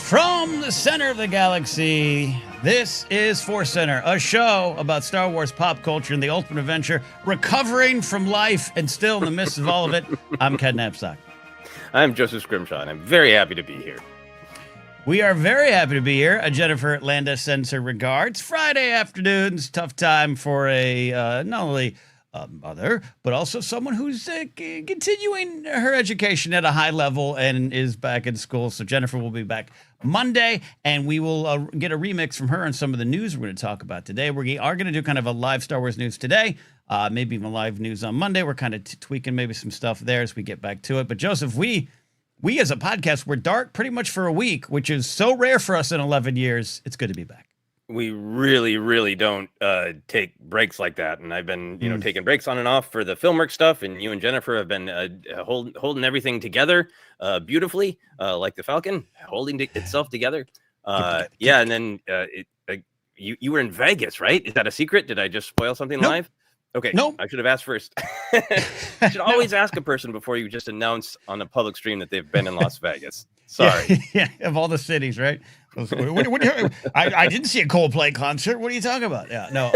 From the center of the galaxy, this is ForceCenter, a show about Star Wars pop culture and the ultimate adventure, recovering from life and still in the midst of all of it. I'm Ken Knapsack. I'm Joseph Scrimshaw, and I'm very happy to be here. We are very happy to be here. Jennifer Landa sends her regards. Friday afternoons, tough time for a not only mother, but also someone who's continuing her education at a high level and is back in school. So Jennifer will be back Monday, and we will get a remix from her on some of the news we're going to talk about today. We are going to do kind of a live Star Wars news today, maybe even live news on Monday. We're kind of tweaking maybe some stuff there as we get back to it. But Joseph, we as a podcast, we're dark pretty much for a week, which is so rare for us in 11 years. It's good to be back. We really, really don't take breaks like that. And I've been, taking breaks on and off for the film work stuff. And you and Jennifer have been holding everything together beautifully, like the Falcon, holding itself together. Yeah. And then you were in Vegas, right? Is that a secret? Did I just spoil something live? Okay. No, I should have asked first. You should always ask a person before you just announce on a public stream that they've been in Las Vegas. Sorry. Yeah, of all the cities, right? I didn't see a Coldplay concert. What are you talking about? Yeah, no.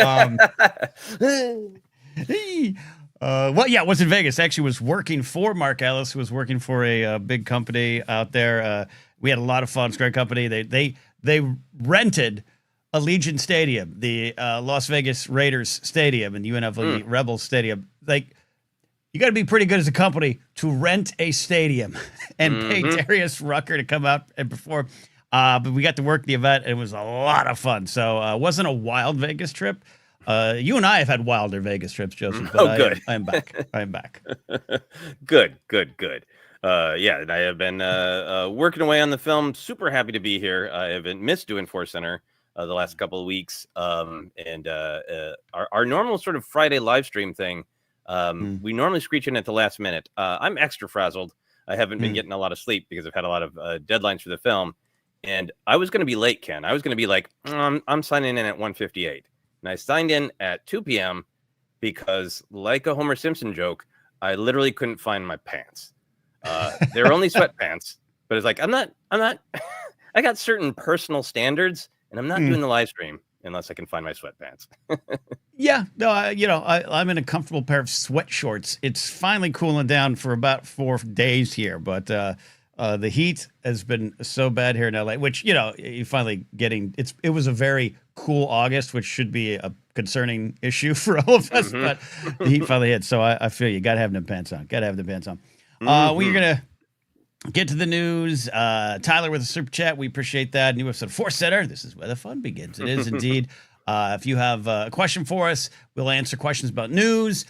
Well, yeah, it was in Vegas. Actually, was working for Mark Ellis, who was working for a big company out there. We had a lot of fun. It's a great company. They rented Allegiant Stadium, the Las Vegas Raiders Stadium, and UNLV Rebels Stadium. Like, you got to be pretty good as a company to rent a stadium and pay Darius Rucker to come out and perform. But we got to work the event, and it was a lot of fun. So it wasn't a wild Vegas trip. You and I have had wilder Vegas trips, Joseph. But good. I am back. I am back. Good. Yeah, and I have been working away on the film. Super happy to be here. I haven't missed doing ForceCenter the last couple of weeks. And our normal sort of Friday live stream thing, we normally screech in at the last minute. I'm extra frazzled. I haven't been getting a lot of sleep because I've had a lot of deadlines for the film. And I was going to be late, Ken. I was going to be like, I'm signing in at 1:58. And I signed in at 2 p.m. because, like a Homer Simpson joke, I literally couldn't find my pants. They're only sweatpants, but it's like, I'm not, I got certain personal standards, and I'm not doing the live stream unless I can find my sweatpants. Yeah, no, I'm in a comfortable pair of sweat shorts. It's finally cooling down for about 4 days here, but the heat has been so bad here in LA, which, you finally getting, it was a very cool August, which should be a concerning issue for all of us, but the heat finally hit. So I feel you got to have them pants on. We're going to get to the news. Tyler with a super chat. We appreciate that. New episode of ForceCenter. This is where the fun begins. It is indeed. If you have a question for us, we'll answer questions about news,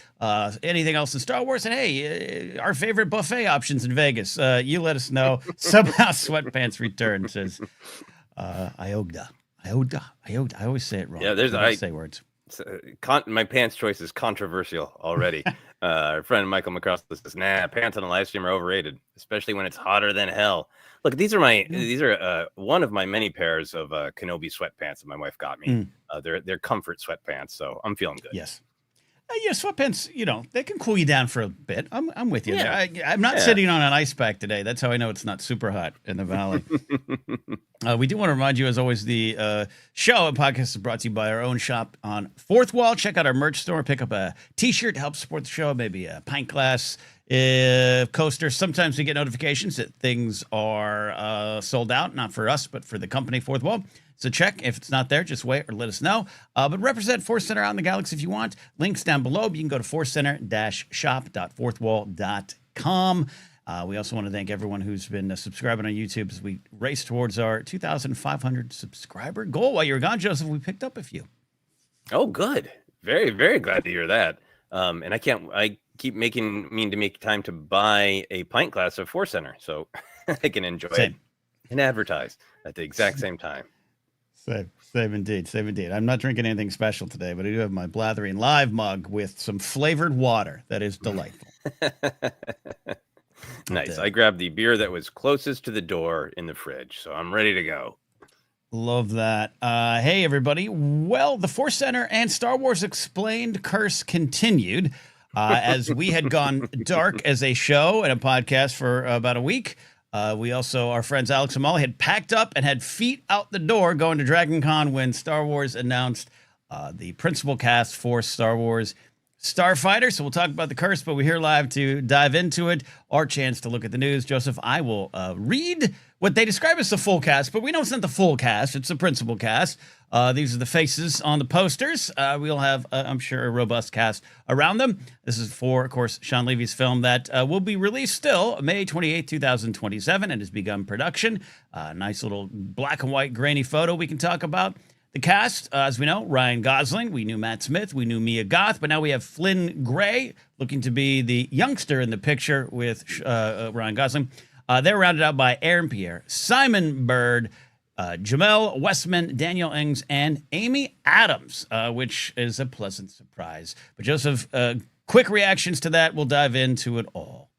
anything else in Star Wars. And hey, our favorite buffet options in Vegas. You let us know. Somehow sweatpants return, says Iogda. I always say it wrong. Yeah, I say words. My pants choice is controversial already. Our friend Michael McCross says, pants on a live stream are overrated, especially when it's hotter than hell. Look, these are one of my many pairs of Kenobi sweatpants that my wife got me. They're comfort sweatpants, so I'm feeling good. Yes. Yeah, sweatpants, they can cool you down for a bit. I'm with you Yeah. there. I'm not sitting on an ice pack today. That's how I know it's not super hot in the valley. We do want to remind you, as always, the show and podcast is brought to you by our own shop on Fourth Wall. Check out our merch store. Pick up a T-shirt to help support the show, maybe a pint glass, coaster. Sometimes we get notifications that things are sold out, not for us, but for the company Fourth Wall. So check. If it's not there, just wait or let us know. But represent ForceCenter out in the galaxy if you want. Links down below. You can go to forcecenter-shop.fourthwall.com. We also want to thank everyone who's been subscribing on YouTube as we race towards our 2,500 subscriber goal. While you were gone, Joseph, we picked up a few. Oh, good. Very, very glad to hear that. And I keep meaning to make time to buy a pint glass of ForceCenter so I can enjoy it and advertise at the exact same time. Same indeed. I'm not drinking anything special today, but I do have my Blathering Live mug with some flavored water. That is delightful. Nice. I grabbed the beer that was closest to the door in the fridge, so I'm ready to go. Love that. Hey, everybody. Well, the Force Center and Star Wars Explained curse continued as we had gone dark as a show and a podcast for about a week. We also, our friends Alex and Molly had packed up and had feet out the door going to Dragon Con when Star Wars announced the principal cast for Star Wars Starfighter. So we'll talk about the curse, but we're here live to dive into it. Our chance to look at the news. Joseph, I will read what they describe as the full cast, but we know it's not the full cast. It's the principal cast. These are the faces on the posters. We'll have, I'm sure, a robust cast around them. This is for, of course, Sean Levy's film that will be released still May 28, 2027, and has begun production. Nice little black and white grainy photo we can talk about. The cast, as we know, Ryan Gosling. We knew Matt Smith. We knew Mia Goth. But now we have Flynn Gray looking to be the youngster in the picture with Ryan Gosling. They're rounded out by Aaron Pierre, Simon Bird, Jamel Westman, Daniel Ings, and Amy Adams, which is a pleasant surprise. But Joseph, quick reactions to that. We'll dive into it all.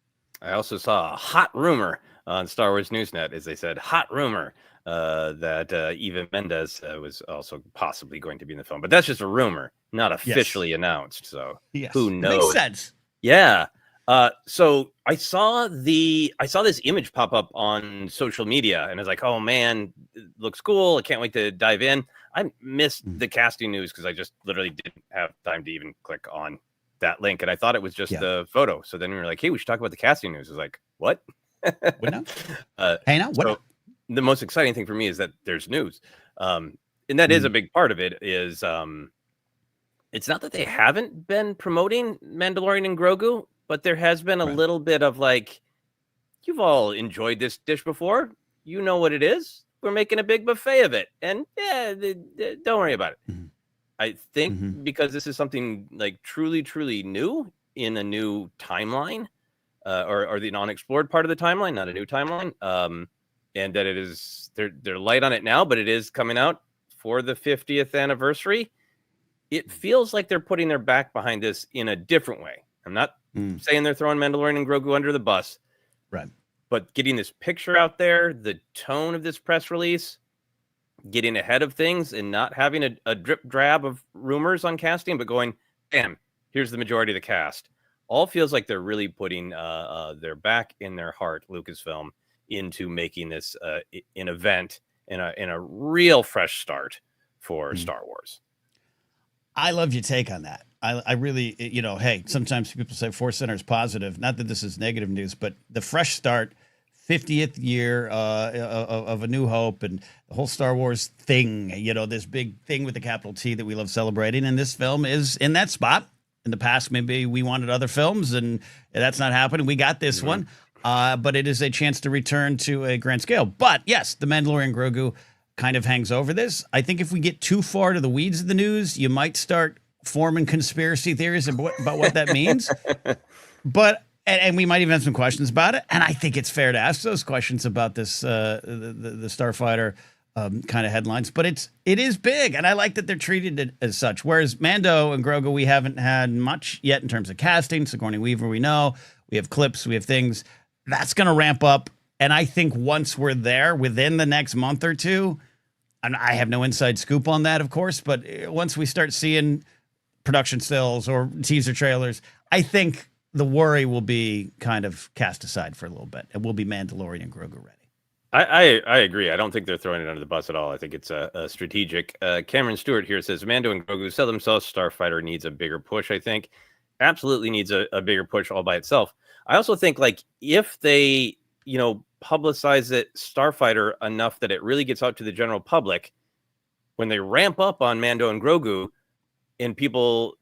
I also saw a hot rumor on Star Wars Newsnet, as they said, hot rumor that Eva Mendes was also possibly going to be in the film. But that's just a rumor, not officially announced. So who knows? Makes sense. Yeah. So I saw this image pop up on social media, and I was like, oh man, it looks cool. I can't wait to dive in. I missed the casting news because I just literally didn't have time to even click on that link. And I thought it was just the photo. So then we were like, hey, we should talk about the casting news. I was like, what? Hey, now what? So the most exciting thing for me is that there's news. And that is a big part of it is, it's not that they haven't been promoting Mandalorian and Grogu, but there has been a little bit of like, you've all enjoyed this dish before. You know what it is. We're making a big buffet of it. And don't worry about it. I think because this is something like truly, truly new in a new timeline, or the non-explored part of the timeline, not a new timeline. And that it is, they're light on it now, but it is coming out for the 50th anniversary. It feels like they're putting their back behind this in a different way. I'm not saying they're throwing Mandalorian and Grogu under the bus, right? But getting this picture out there, the tone of this press release, getting ahead of things and not having a drip drab of rumors on casting, but going, damn, here's the majority of the cast. All feels like they're really putting their back in their heart, Lucasfilm, into making this an event and a real fresh start for Star Wars. I love your take on that. I really, hey, sometimes people say ForceCenter is positive. Not that this is negative news, but the fresh start, 50th year of A New Hope and the whole Star Wars thing, this big thing with the capital T that we love celebrating. And this film is in that spot. In the past, maybe we wanted other films and that's not happening. We got this one. But it is a chance to return to a grand scale. But yes, the Mandalorian Grogu kind of hangs over this. I think if we get too far to the weeds of the news, you might start forming conspiracy theories about what that means. But and we might even have some questions about it. And I think it's fair to ask those questions about this the Starfighter kind of headlines. But it is big, and I like that they're treated it as such. Whereas Mando and Grogu, we haven't had much yet in terms of casting. Sigourney Weaver, we know. We have clips. We have things. That's going to ramp up. And I think once we're there within the next month or two, and I have no inside scoop on that, of course, but once we start seeing production stills or teaser trailers, I think the worry will be kind of cast aside for a little bit. It will be Mandalorian and Grogu ready. I agree. I don't think they're throwing it under the bus at all. I think it's a strategic. Cameron Stewart here says, Mando and Grogu sell themselves. Starfighter needs a bigger push, I think. Absolutely needs a bigger push all by itself. I also think like if they, publicize it Starfighter enough that it really gets out to the general public, when they ramp up on Mando and Grogu and people,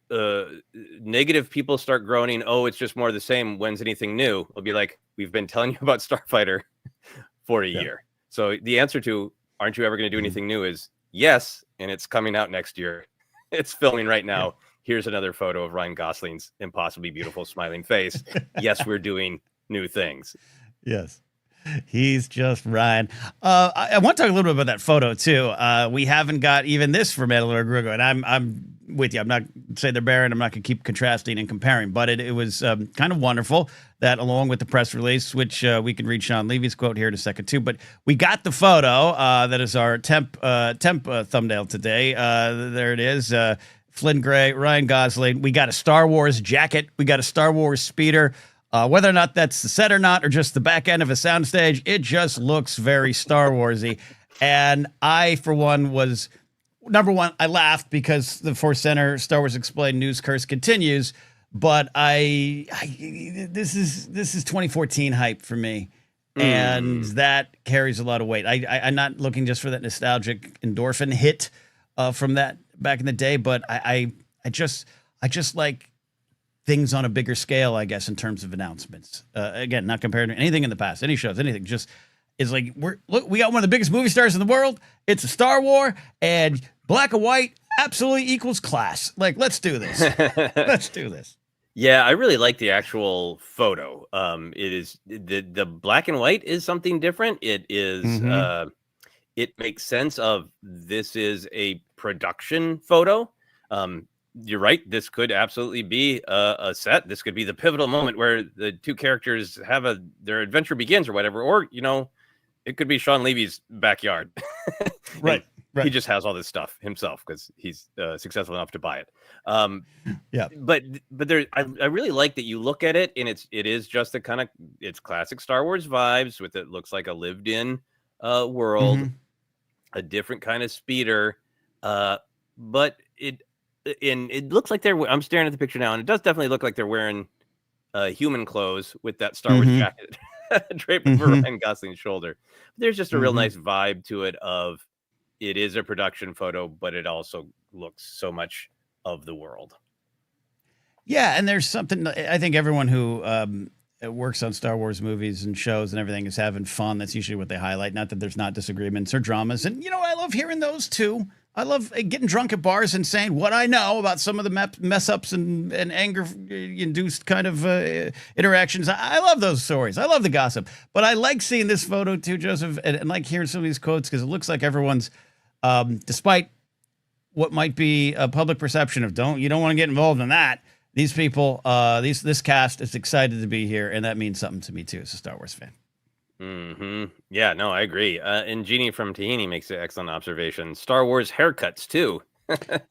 negative people start groaning, oh, it's just more of the same. When's anything new? It'll be like, we've been telling you about Starfighter for a year. So the answer to, aren't you ever going to do anything new is yes. And it's coming out next year. It's filming right now. Yeah. Here's another photo of Ryan Gosling's impossibly beautiful smiling face. Yes, we're doing new things. Yes. He's just Ryan. I want to talk a little bit about that photo too. We haven't got even this for Mandalorian Grogu, and I'm with you. I'm not saying they're barren. I'm not going to keep contrasting and comparing, but it was kind of wonderful that along with the press release, which we can read Sean Levy's quote here in a second too, but we got the photo that is our temp thumbnail today. There it is. Flynn Gray, Ryan Gosling. We got a Star Wars jacket. We got a Star Wars speeder. Whether or not that's the set or not, or just the back end of a soundstage, it just looks very Star Warsy. And I, for one, was number one. I laughed because the ForceCenter Star Wars Explained news curse continues. But this is 2014 hype for me, and that carries a lot of weight. I'm not looking just for that nostalgic endorphin hit from that back in the day, but I just like things on a bigger scale, I guess, in terms of announcements. Again, not compared to anything in the past, any shows, anything. Just is like we got one of the biggest movie stars in the world. It's a Star War, and black and white absolutely equals class. Like, let's do this. Let's do this. Yeah, I really like the actual photo. It is the black and white is something different. It is it makes sense of this is a production photo. You're right. This could absolutely be a set. This could be the pivotal moment where the two characters have their adventure begins or whatever. Or, it could be Sean Levy's backyard. Right. Right. He just has all this stuff himself because he's successful enough to buy it. Yeah. But there, I really like that you look at it and it is just it's classic Star Wars vibes with it looks like a lived in world, a different kind of speeder. But it looks like I'm staring at the picture now, and it does definitely look like they're wearing human clothes with that Star Wars jacket draped over Ryan Gosling's shoulder. There's just a real nice vibe to it of it is a production photo, but it also looks so much of the world. Yeah, and there's something, I think everyone who works on Star Wars movies and shows and everything is having fun. That's usually what they highlight. Not that there's not disagreements or dramas. And, I love hearing those too. I love getting drunk at bars and saying what I know about some of the mess ups and anger-induced kind of interactions. I love those stories. I love the gossip. But I like seeing this photo too, Joseph, and like hearing some of these quotes because it looks like everyone's, despite what might be a public perception of you don't want to get involved in that. These people, this cast is excited to be here, and that means something to me too as a Star Wars fan. Yeah, no, I agree. And Jeannie from Tahini makes an excellent observation. Star Wars haircuts too.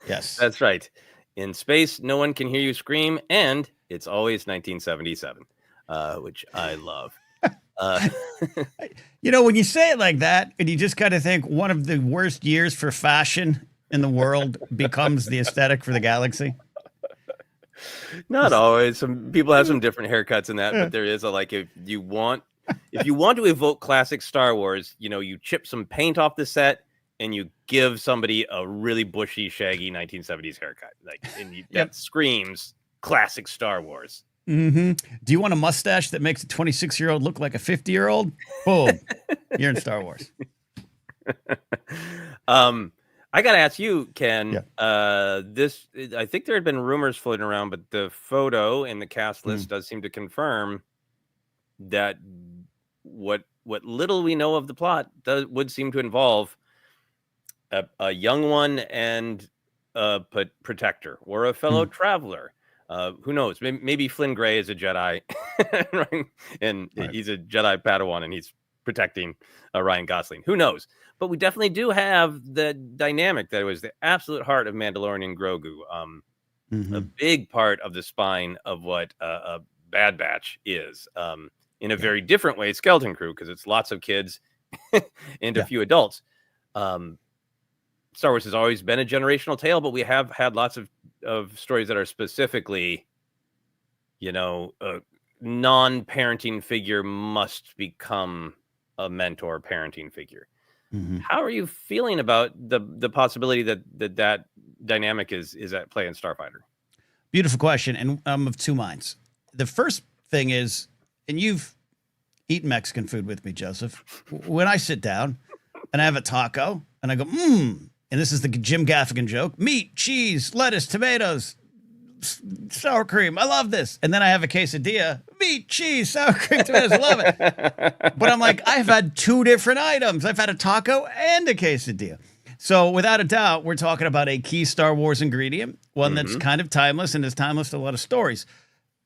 Yes, that's right. In space, no one can hear you scream, and it's always 1977, which I love. When you say it like that, and you just got to think one of the worst years for fashion in the world becomes the aesthetic for the galaxy. Not always. Some people have some different haircuts in that, but there is if you want to evoke classic Star Wars, you chip some paint off the set and you give somebody a really bushy, shaggy 1970s haircut. That screams classic Star Wars. Do you want a mustache that makes a 26-year-old look like a 50-year-old? Boom. You're in Star Wars. I got to ask you, Ken, I think there had been rumors floating around, but the photo and the cast list does seem to confirm that what little we know of the plot would seem to involve a young one and a protector or a fellow traveler. Who knows? Maybe Flynn Gray is a Jedi, right? And he's a Jedi Padawan, and he's protecting Ryan Gosling. Who knows? But we definitely do have the dynamic that was the absolute heart of Mandalorian Grogu. A big part of the spine of what a Bad Batch is. In a very different way, Skeleton Crew, because it's lots of kids and a few adults. Star Wars has always been a generational tale, but we have had lots of stories that are specifically, a non-parenting figure must become a mentor parenting figure. How are you feeling about the possibility that dynamic is at play in Starfighter? Beautiful question, and I'm of two minds. The first thing is, and you've eaten Mexican food with me, Joseph. When I sit down and I have a taco and I go, and this is the Jim Gaffigan joke: meat, cheese, lettuce, tomatoes, sour cream. I love this. And then I have a quesadilla: meat, cheese, sour cream, tomatoes. I love it. But I'm like, I've had two different items. I've had a taco and a quesadilla. So without a doubt, we're talking about a key Star Wars ingredient, one that's kind of timeless and is timeless to a lot of stories.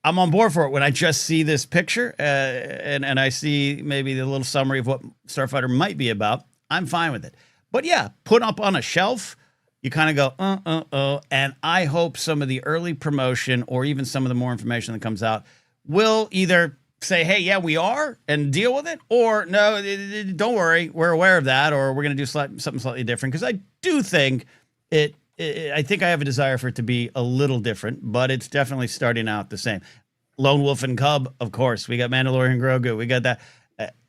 I'm on board for it. When I just see this picture and I see maybe the little summary of what Starfighter might be about, I'm fine with it. But yeah, put up on a shelf, you kind of go, and I hope some of the early promotion or even some of the more information that comes out will either say, hey, yeah, we are, and deal with it, or no, don't worry, we're aware of that, or we're going to do something slightly different. Because I do think I think I have a desire for it to be a little different, but it's definitely starting out the same. Lone Wolf and Cub, of course. We got Mandalorian Grogu. We got that.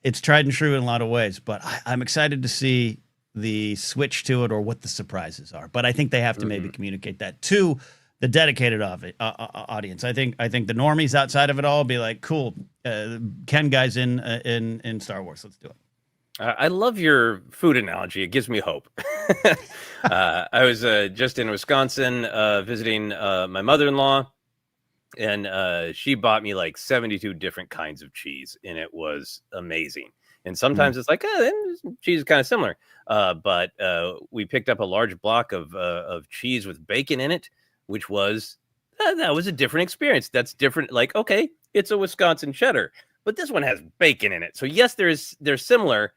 It's tried and true in a lot of ways, but I'm excited to see the switch to it or what the surprises are. But I think they have to maybe communicate that to the dedicated audience. I think the normies outside of it all be like, cool, Ken guy's in Star Wars. Let's do it. I love your food analogy. It gives me hope. I was just in Wisconsin visiting my mother-in-law, and she bought me like 72 different kinds of cheese, and it was amazing. And sometimes it's like, cheese is kind of similar. But we picked up a large block of cheese with bacon in it, which was that was a different experience. That's different. Like, okay, it's a Wisconsin cheddar, but this one has bacon in it. So yes, they're similar.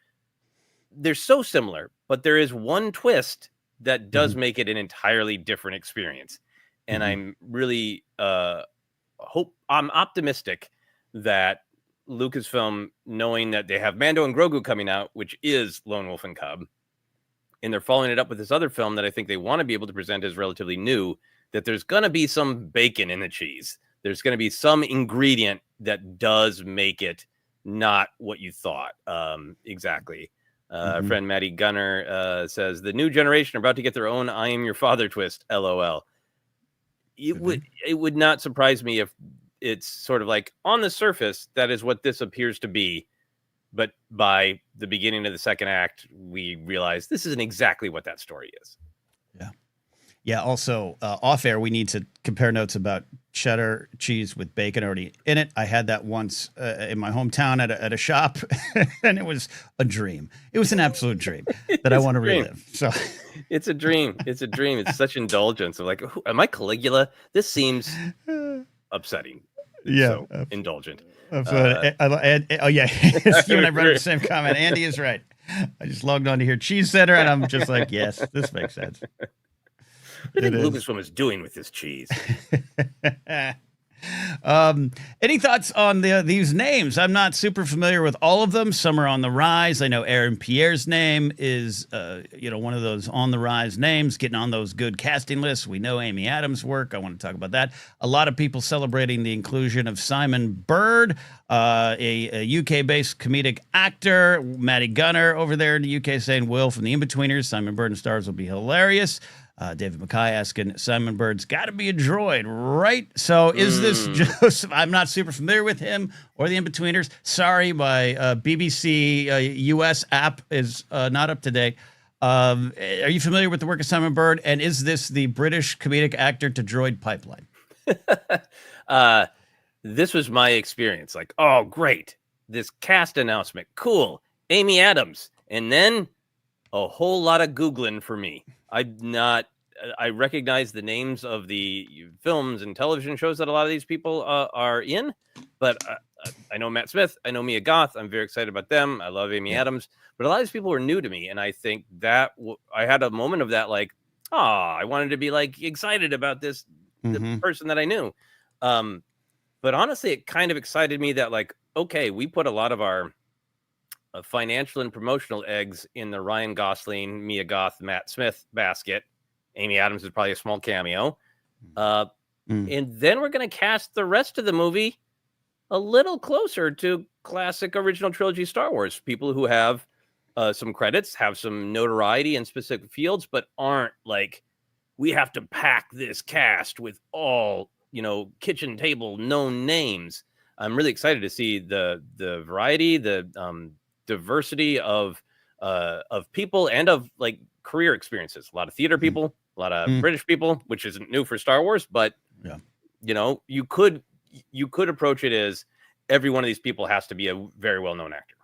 They're so similar, but there is one twist that does make it an entirely different experience. And I'm really I'm optimistic that Lucasfilm, knowing that they have Mando and Grogu coming out, which is Lone Wolf and Cub, and they're following it up with this other film that I think they want to be able to present as relatively new, that there's going to be some bacon in the cheese. There's going to be some ingredient that does make it not what you thought. Exactly. Our friend Maddie Gunner says, the new generation are about to get their own I Am Your Father twist, LOL. It would not surprise me if it's sort of like on the surface, that is what this appears to be. But by the beginning of the second act, we realize this isn't exactly what that story is. Yeah. Yeah. Also, off air, we need to compare notes about cheddar cheese with bacon already in it. I had that once in my hometown at a shop, and it was a dream. It was an absolute dream that I want to relive. So it's a dream. It's a dream. It's such indulgence. I'm like, am I Caligula? This seems upsetting. Yeah. So indulgent. Oh yeah. Steve and I brought up the same comment. Andy is right. I just logged on to hear Cheese Center, and I'm just like, yes, this makes sense. What do you think Lucasfilm is doing with this cheese? Any thoughts on these names? I'm not super familiar with all of them. Some are on the rise. I know Aaron Pierre's name is, one of those on the rise names, getting on those good casting lists. We know Amy Adams' work. I want to talk about that. A lot of people celebrating the inclusion of Simon Bird, a UK-based comedic actor. Maddie Gunner over there in the UK saying, Will from The Inbetweeners, Simon Bird and stars will be hilarious. David Mackay asking, Simon Bird's got to be a droid, right? So is this Joseph? I'm not super familiar with him or the Inbetweeners. Sorry, my BBC US app is not up to date. Are you familiar with the work of Simon Bird? And is this the British comedic actor to droid pipeline? This was my experience. Like, oh, great. This cast announcement. Cool. Amy Adams. And then a whole lot of Googling for me. I recognize the names of the films and television shows that a lot of these people are in, but I know Matt Smith, I know Mia Goth. I'm very excited about them. I love Amy Adams, but a lot of these people were new to me. And I think that I had a moment of that, like, I wanted to be like excited about this, the person that I knew. But honestly, it kind of excited me that like, okay, we put a lot of our financial and promotional eggs in the Ryan Gosling, Mia Goth, Matt Smith basket. Amy Adams is probably a small cameo. And then we're going to cast the rest of the movie a little closer to classic original trilogy Star Wars. People who have some credits, have some notoriety in specific fields, but aren't like, we have to pack this cast with all, kitchen table known names. I'm really excited to see the variety, the diversity of people and of like career experiences. A lot of theater people, a lot of British people, which isn't new for Star Wars, but you could approach it as every one of these people has to be a very well-known actor.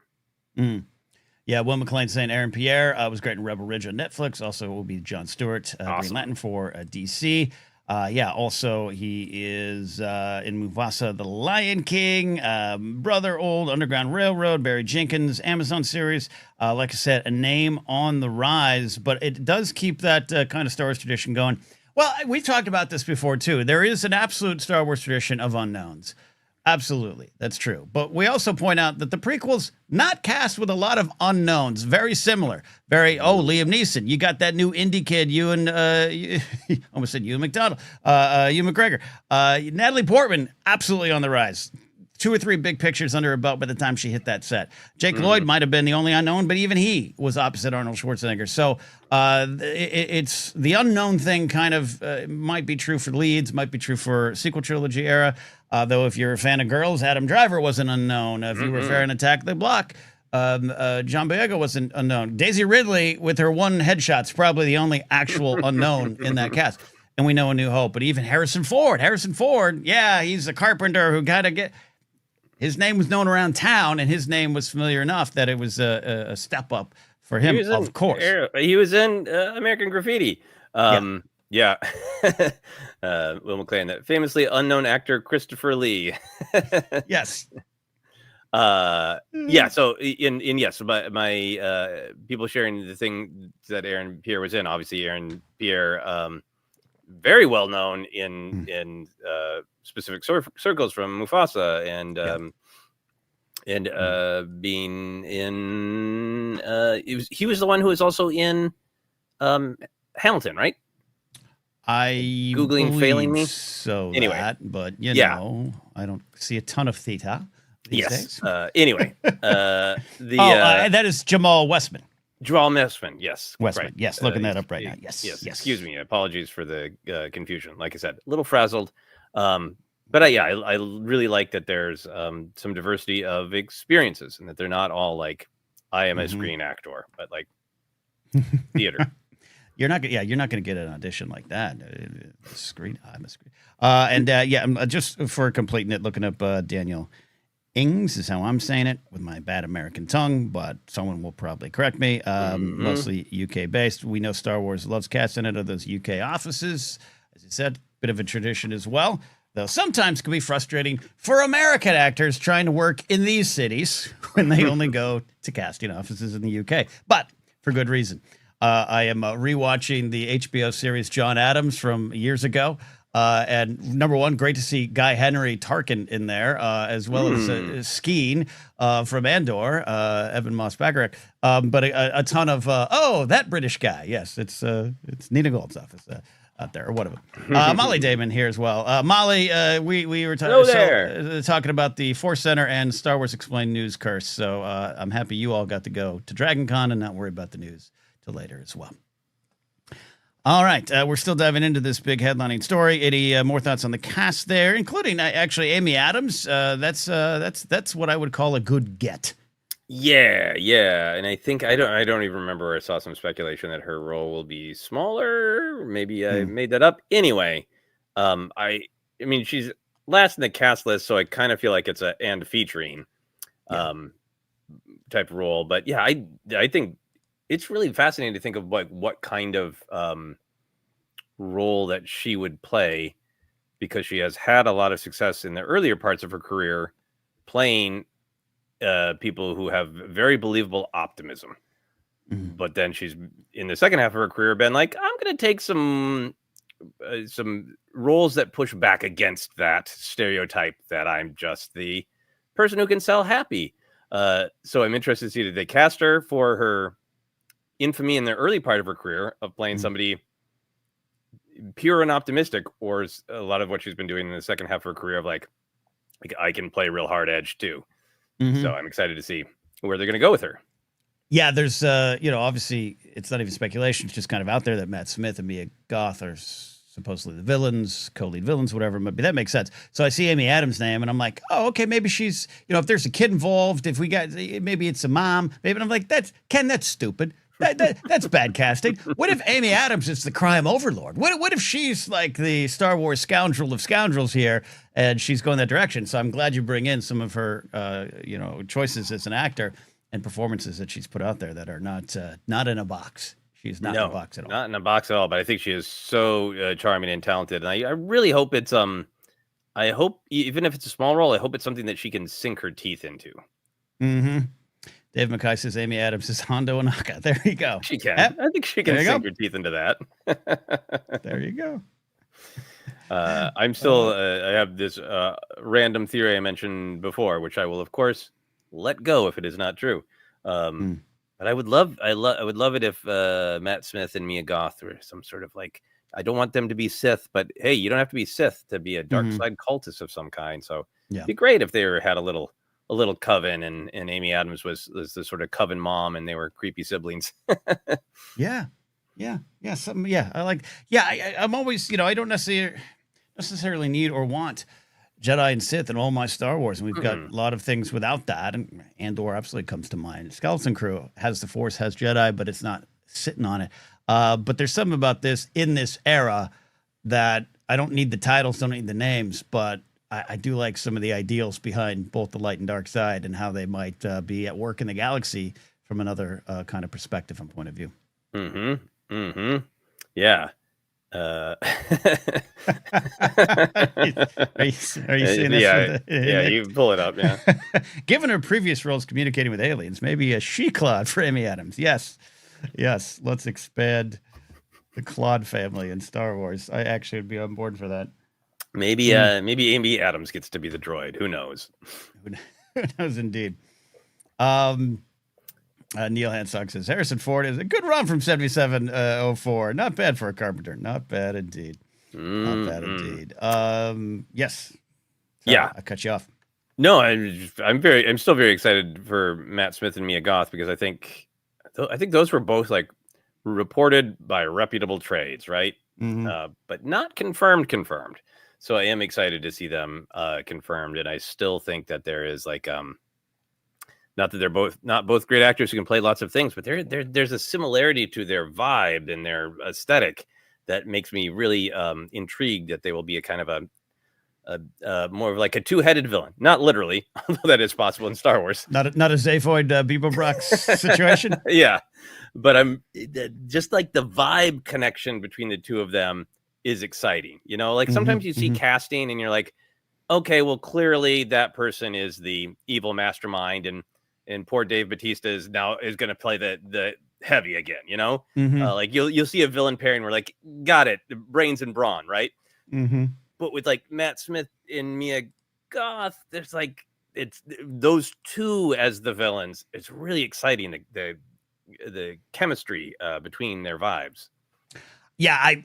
Yeah, Will McLean saying Aaron Pierre was great in Rebel Ridge on Netflix. Also will be Jon Stewart, awesome. Green Lantern for DC. Also he is in Mufasa the Lion King, Brother Old, Underground Railroad, Barry Jenkins, Amazon series. Like I said, a name on the rise, but it does keep that kind of Star Wars tradition going. Well, we've talked about this before too. There is an absolute Star Wars tradition of unknowns. Absolutely. That's true. But we also point out that the prequels not cast with a lot of unknowns, very similar. Liam Neeson, you got that new indie kid, almost said Ewan McDonald, Ewan McGregor. Natalie Portman, absolutely on the rise. 2 or 3 big pictures under her belt by the time she hit that set. Jake Lloyd might have been the only unknown, but even he was opposite Arnold Schwarzenegger. So it's the unknown thing kind of might be true for leads, might be true for sequel trilogy era. Though if you're a fan of girls, Adam Driver was an unknown. If you were fair and Attack the Block, John Boyega wasn't unknown. Daisy Ridley, with her one headshot's probably the only actual unknown in that cast. And we know A New Hope. But even Harrison Ford, yeah, he's a carpenter who got to get... His name was known around town, and his name was familiar enough that it was a step up for him, of course. He was in American Graffiti. Yeah. Will McLean, that famously unknown actor Christopher Lee. Yes. Yeah. So so my people sharing the thing that Aaron Pierre was in. Obviously, Aaron Pierre, very well known in specific circles from Mufasa and being in. He was the one who was also in Hamilton, right? Googling failing me. So anyway, but you know, I don't see a ton of theta these days. Anyway, that is Jamal Westman. Jamal Westman, yes. Westman, right. Yes, looking that up right now. Yes. Excuse me. Apologies for the confusion. Like I said, a little frazzled. But I really like that there's some diversity of experiences and that they're not all like, I am a screen actor, but like theater. You're not going to get an audition like that. I'm a screen. Just for completing it, looking up Daniel Ings is how I'm saying it with my bad American tongue, but someone will probably correct me. Mostly UK based. We know Star Wars loves casting out of those UK offices. As you said, bit of a tradition as well, though sometimes can be frustrating for American actors trying to work in these cities when they only go to casting offices in the UK, but for good reason. I am rewatching the HBO series John Adams from years ago. And number one, great to see Guy Henry Tarkin in there, as well as Skeen from Andor, Evan Moss-Bacharach. But a ton of that British guy. Yes, it's Nina Gold's office out there, or one of them. Molly Damon here as well. Molly, we were talking about the ForceCenter and Star Wars Explained news curse. So I'm happy you all got to go to Dragon Con and not worry about the news till later as well. All right, we're still diving into this big headlining story. Any more thoughts on the cast there, including actually Amy Adams? That's what I would call a good get. Yeah, and I think I don't even remember. I saw some speculation that her role will be smaller. Maybe I made that up. Anyway, I mean she's last in the cast list, so I kind of feel like it's a and featuring type of role. But yeah, I think it's really fascinating to think of what kind of role that she would play, because she has had a lot of success in the earlier parts of her career playing people who have very believable optimism. But then she's in the second half of her career been like, I'm going to take some roles that push back against that stereotype that I'm just the person who can sell happy. So I'm interested to see that they cast her for her infamy in the early part of her career of playing somebody pure and optimistic, or a lot of what she's been doing in the second half of her career of like I can play real hard edge too. So I'm excited to see where they're going to go with her. Yeah, there's obviously it's not even speculation, it's just kind of out there that Matt Smith and Mia Goth are supposedly the villains, co-lead villains, whatever it might be. That makes sense. So I see Amy Adams' name and I'm like, oh, okay, maybe she's, if there's a kid involved, if we got, maybe it's a mom, maybe. And I'm like, that's stupid. That's bad casting. What if Amy Adams is the crime overlord? What if she's like the Star Wars scoundrel of scoundrels here, and she's going that direction? So I'm glad you bring in some of her, choices as an actor and performances that she's put out there that are not in a box. She's not in a box at all. Not in a box at all. But I think she is so charming and talented, and I really hope it's I hope even if it's a small role, I hope it's something that she can sink her teeth into. Dave McKay says Amy Adams is Hondo Ohnaka. There you go. She can. I think she can sink her teeth into that. There you go. I'm still. I have this random theory I mentioned before, which I will, of course, let go if it is not true. Mm. But I would love it if Matt Smith and Mia Goth were some sort of like. I don't want them to be Sith, but hey, you don't have to be Sith to be a dark Mhm. side cultist of some kind. So Yeah. it'd be great if they had a little coven, and Amy Adams was the sort of coven mom, and they were creepy siblings. Yeah. Yeah. Yeah. Something. Yeah. I like. Yeah. I'm always. I don't necessarily need or want Jedi and Sith in all my Star Wars, and we've got Mm-mm. a lot of things without that. And Andor absolutely comes to mind. Skeleton Crew has the Force, has Jedi, but it's not sitting on it. But there's something about this in this era that I don't need the titles, don't need the names, but I do like some of the ideals behind both the light and dark side and how they might be at work in the galaxy from another kind of perspective and point of view. Mm-hmm. Mm-hmm. Yeah. Uh, are you, are you seeing this with yeah, the, yeah, you pull it up, yeah. Given her previous roles communicating with aliens, maybe a she-Claude for Amy Adams. Yes. Yes. Let's expand the Claude family in Star Wars. I actually would be on board for that. Maybe Amy Adams gets to be the droid. Who knows? Who knows indeed. Neil Hansock says Harrison Ford is a good run from 7704. Not bad for a Carpenter. Not bad indeed. Not bad indeed. Yes. Sorry, Yeah. I cut you off. No, I'm still very excited for Matt Smith and Mia Goth because I think those were both like reported by reputable trades, right? Mm-hmm. But not confirmed. So I am excited to see them confirmed, and I still think that there is like not that they're not both great actors who can play lots of things, but there's a similarity to their vibe and their aesthetic that makes me really intrigued that they will be a kind of a more of like a two-headed villain, not literally, although that is possible in Star Wars. Not a Zaphoid Bebo Brox situation. Yeah, but I'm just like the vibe connection between the two of them is exciting. Like sometimes you see casting and you're like, okay, well, clearly that person is the evil mastermind, and poor Dave Bautista is going to play the heavy again. Like you'll see a villain pairing where like, got it, brains and brawn, right? Mm-hmm. But with like Matt Smith and Mia Goth, there's like it's those two as the villains. It's really exciting the chemistry between their vibes. Yeah,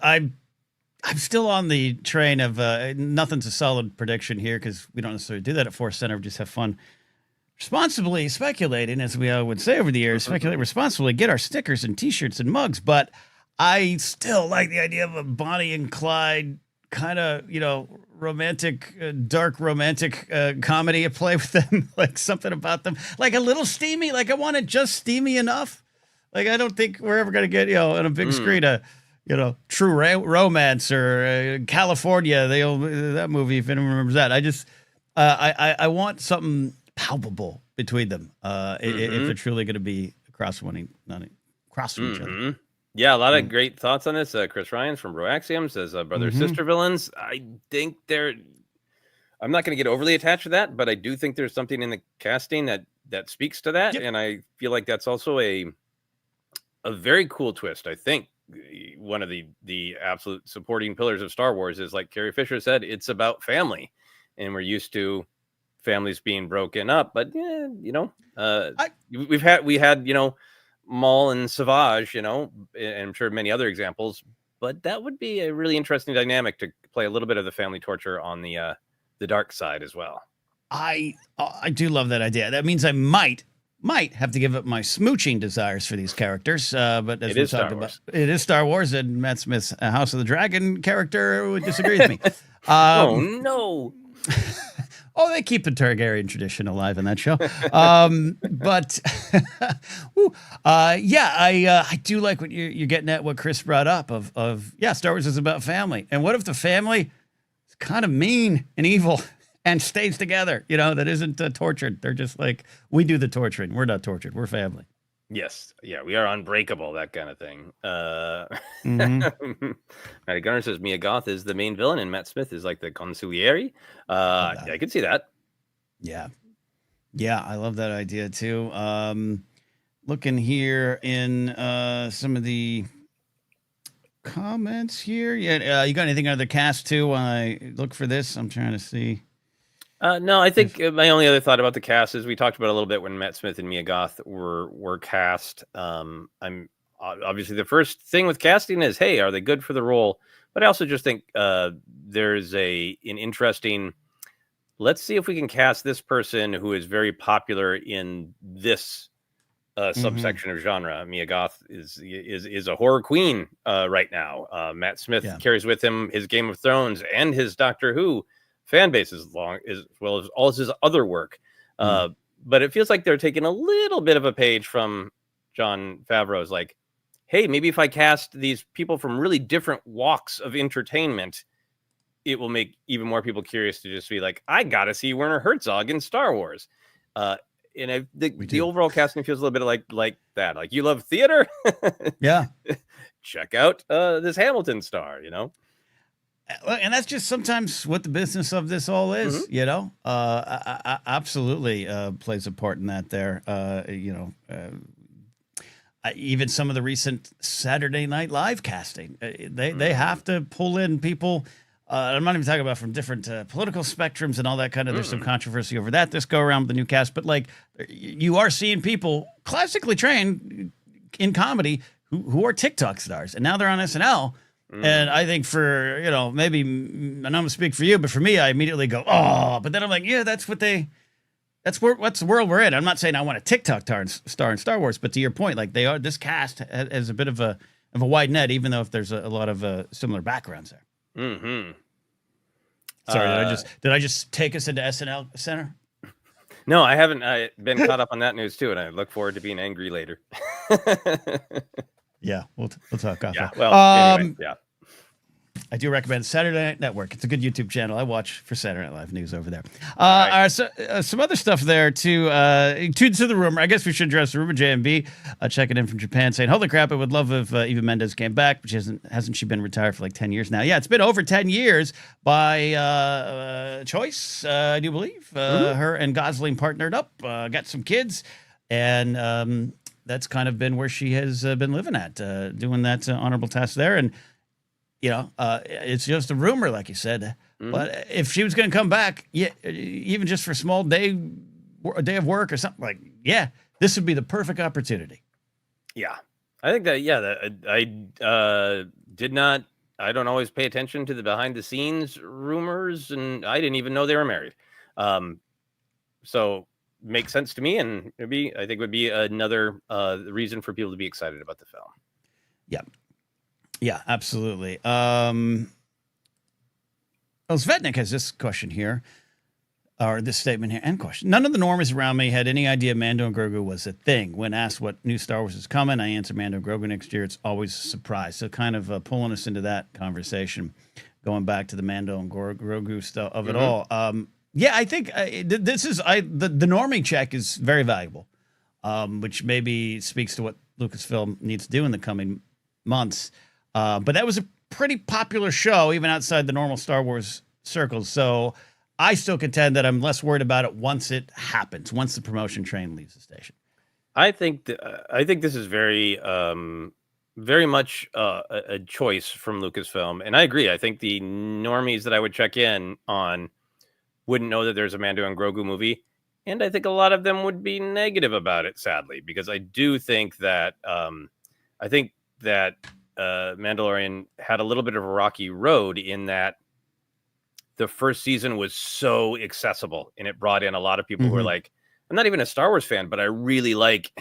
I'm still on the train of nothing's a solid prediction here because we don't necessarily do that at Force Center. We just have fun responsibly speculating, as we would say over the years, speculate responsibly, get our stickers and T-shirts and mugs. But I still like the idea of a Bonnie and Clyde kind of, romantic, dark romantic comedy at play with them, like something about them, like a little steamy. Like I want it just steamy enough. Like I don't think we're ever going to get, on a big screen True Romance or California. That movie, if anyone remembers that. I just, I want something palpable between them if they're truly going to be across from each other. Yeah, a lot of great thoughts on this. Chris Ryan from Bro Axiom says brother sister villains. I think I'm not going to get overly attached to that, but I do think there's something in the casting that speaks to that, and I feel like that's also a very cool twist. I think one of the absolute supporting pillars of Star Wars is, like Carrie Fisher said, it's about family, and we're used to families being broken up, but we had Maul and Savage, and I'm sure many other examples, but that would be a really interesting dynamic to play a little bit of the family torture on the dark side as well. I do love that idea. That means I might have to give up my smooching desires for these characters. But as we talked about, it is Star Wars, and Matt Smith's House of the Dragon character would disagree with me. Oh no. Oh, they keep the Targaryen tradition alive in that show. But I do like what you're getting at, what Chris brought up of Star Wars is about family. And what if the family is kind of mean and evil and stays together, that isn't tortured. They're just like, we do the torturing. We're not tortured. We're family. Yes. Yeah, we are unbreakable, that kind of thing. Matty Gunner says Mia Goth is the main villain and Matt Smith is like the consigliere. Yeah, I could see that. Yeah. Yeah, I love that idea too. Looking here in some of the comments here. Yeah, you got anything on the cast too? While I look for this, I'm trying to see. No, I think my only other thought about the cast is we talked about a little bit when Matt Smith and Mia Goth were cast. I'm obviously the first thing with casting is, hey, are they good for the role? But I also just think there's an interesting. Let's see if we can cast this person who is very popular in this subsection of genre. Mia Goth is a horror queen right now. Matt Smith carries with him his Game of Thrones and his Doctor Who fan base as well as all his other work. But it feels like they're taking a little bit of a page from Jon Favreau's, like, hey, maybe if I cast these people from really different walks of entertainment, it will make even more people curious to just be like, I gotta see Werner Herzog in Star Wars. And the overall casting feels a little bit like that. Like, you love theater? Yeah. Check out this Hamilton star, you know? And that's just sometimes what the business of this all is, you know? Absolutely plays a part in that there. Even some of the recent Saturday Night Live casting, they have to pull in people. I'm not even talking about from different political spectrums and all that kind of. There's some controversy over that this go around with the new cast, but like, you are seeing people classically trained in comedy who are TikTok stars, and now they're on SNL. And I think for, maybe, and I'm gonna speak for you, but for me, I immediately go, oh, but then I'm like, yeah, what's the world we're in. I'm not saying I want a TikTok star in Star Wars, but to your point, like, this cast has a bit of a wide net, even though if there's a lot of similar backgrounds there. Sorry, did I just take us into SNL Center? No, I haven't. I've been caught up on that news too, and I look forward to being angry later. Yeah, we'll talk off. Yeah, well, anyway, yeah. I do recommend Saturday Night Network. It's a good YouTube channel. I watch for Saturday Night Live news over there. Some other stuff there too. To the rumor. I guess we should address the rumor. JMB checking in from Japan saying, "Holy crap! I would love if Eva Mendes came back, but hasn't she been retired for like 10 years now? Yeah, it's been over 10 years by choice. I do believe her and Gosling partnered up, got some kids, and that's kind of been where she has been living at, doing that honorable task there. And it's just a rumor, like you said. But if she was going to come back, even just for a small day of work or something, like, this would be the perfect opportunity. Yeah, I think that. Yeah, I don't always pay attention to the behind the scenes rumors, and I didn't even know they were married. So makes sense to me, and I think it would be another reason for people to be excited about the film. Yeah. Yeah, absolutely. Svetnik has this question here, or this statement here, and question. None of the normies around me had any idea Mando and Grogu was a thing. When asked what new Star Wars is coming, I answer Mando and Grogu next year. It's always a surprise. So kind of pulling us into that conversation, going back to the Mando and Grogu stuff of it all. I think this is the normie check is very valuable, which maybe speaks to what Lucasfilm needs to do in the coming months. But that was a pretty popular show, even outside the normal Star Wars circles. So I still contend that I'm less worried about it once it happens, once the promotion train leaves the station. I think this is very, very much a choice from Lucasfilm, and I agree. I think the normies that I would check in on wouldn't know that there's a Mando and Grogu movie, and I think a lot of them would be negative about it, sadly, because I do think that Mandalorian had a little bit of a rocky road in that the first season was so accessible, and it brought in a lot of people who are like, I'm not even a Star Wars fan, but I really like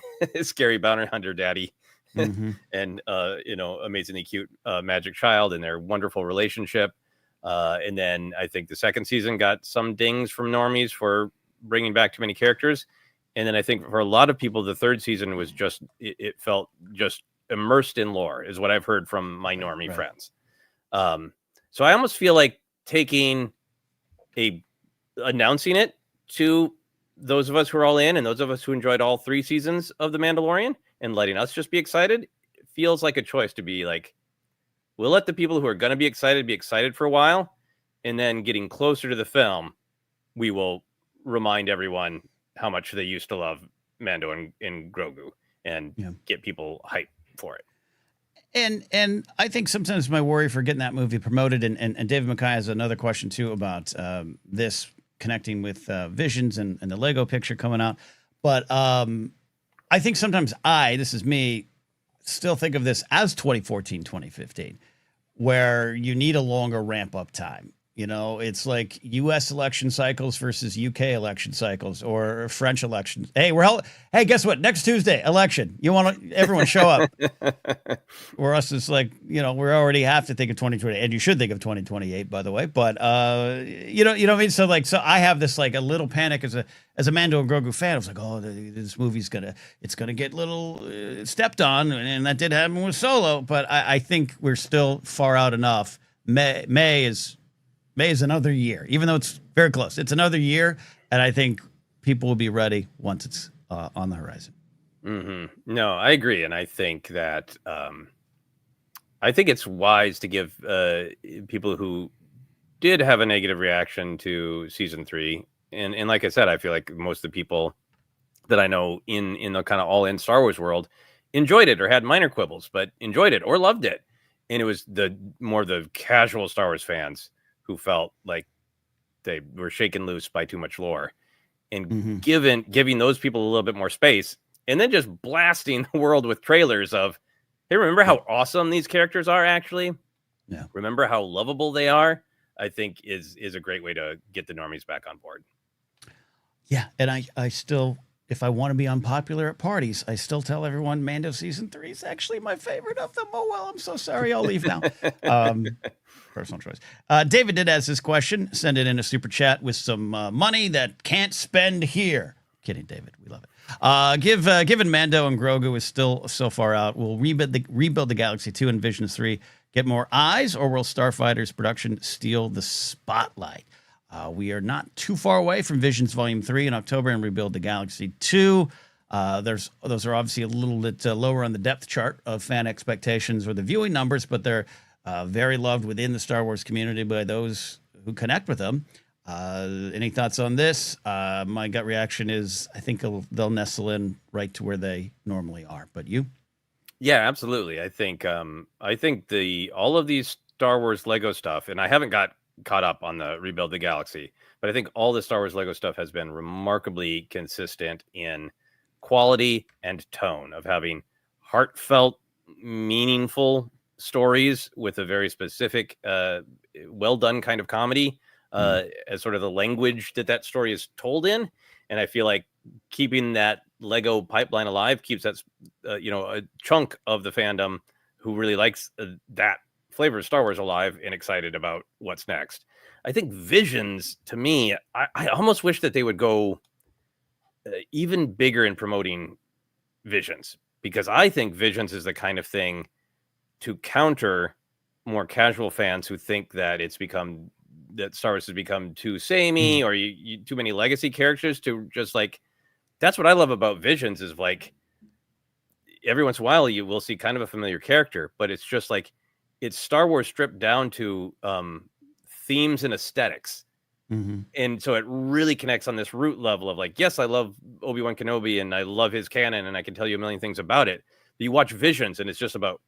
Scary Bounty Hunter Daddy and amazingly cute Magic Child and their wonderful relationship. And then I think the second season got some dings from normies for bringing back too many characters. And then I think for a lot of people, the third season was just, it felt just immersed in lore, is what I've heard from my normie friends. So I almost feel like announcing it to those of us who are all in and those of us who enjoyed all 3 seasons of The Mandalorian and letting us just be excited, it feels like a choice to be like, we'll let the people who are going to be excited for a while, and then getting closer to the film, we will remind everyone how much they used to love Mando and Grogu and get people hyped for it. And I think sometimes my worry for getting that movie promoted, and David Mackay has another question too about this connecting with Visions and the Lego picture coming out. But I think sometimes this is me, still think of this as 2014, 2015, where you need a longer ramp up time. You know, it's like U.S. election cycles versus U.K. election cycles or French elections. Hey, hey, guess what? Next Tuesday, election. You want to everyone show up? Or us, it's like, you know, we already have to think of 2020, and you should think of 2028, by the way. But you know what I mean. So I have this like a little panic as a Mando and Grogu fan. I was like, oh, this movie's gonna get little stepped on, and that did happen with Solo. But I think we're still far out enough. May is another year, even though it's very close. It's another year, and I think people will be ready once it's on the horizon. Mm-hmm. No, I agree, and I think that I think it's wise to give people who did have a negative reaction to season 3, and like I said, I feel like most of the people that I know in the kind of all-in Star Wars world enjoyed it or had minor quibbles, but enjoyed it or loved it, and it was the casual Star Wars fans who felt like they were shaken loose by too much lore, and giving those people a little bit more space, and then just blasting the world with trailers of, hey, remember how awesome these characters are actually? Yeah. Remember how lovable they are? I think is a great way to get the normies back on board. Yeah, and I still, if I want to be unpopular at parties, I still tell everyone Mando season 3 is actually my favorite of them. Oh, well, I'm so sorry. I'll leave now. Personal choice. David did ask this question. Send it in a super chat with some money that can't spend here. Kidding, David. We love it. Given Mando and Grogu is still so far out, will rebuild the Galaxy 2 and Visions 3 get more eyes, or will Starfighter's production steal the spotlight? We are not too far away from Visions Volume 3 in October and Rebuild the Galaxy 2. Those are obviously a little bit lower on the depth chart of fan expectations or the viewing numbers, but they're very loved within the Star Wars community by those who connect with them. Any thoughts on this? My gut reaction is I think they'll nestle in right to where they normally are. But you? Yeah, absolutely. I think all of these Star Wars Lego stuff, and I haven't got caught up on the Rebuild the Galaxy, but I think all the Star Wars Lego stuff has been remarkably consistent in quality and tone of having heartfelt, meaningful stories with a very specific, well done kind of comedy, as sort of the language that story is told in. And I feel like keeping that Lego pipeline alive keeps that, a chunk of the fandom who really likes that flavor of Star Wars alive and excited about what's next. I think Visions, to me, I almost wish that they would go even bigger in promoting Visions, because I think Visions is the kind of thing to counter more casual fans who think that Star Wars has become too samey, or you too many legacy characters, to just like, that's what I love about Visions is like every once in a while you will see kind of a familiar character, but it's just like, it's Star Wars stripped down to themes and aesthetics. And so it really connects on this root level of like, yes, I love Obi-Wan Kenobi and I love his canon and I can tell you a million things about it. But you watch Visions and it's just about,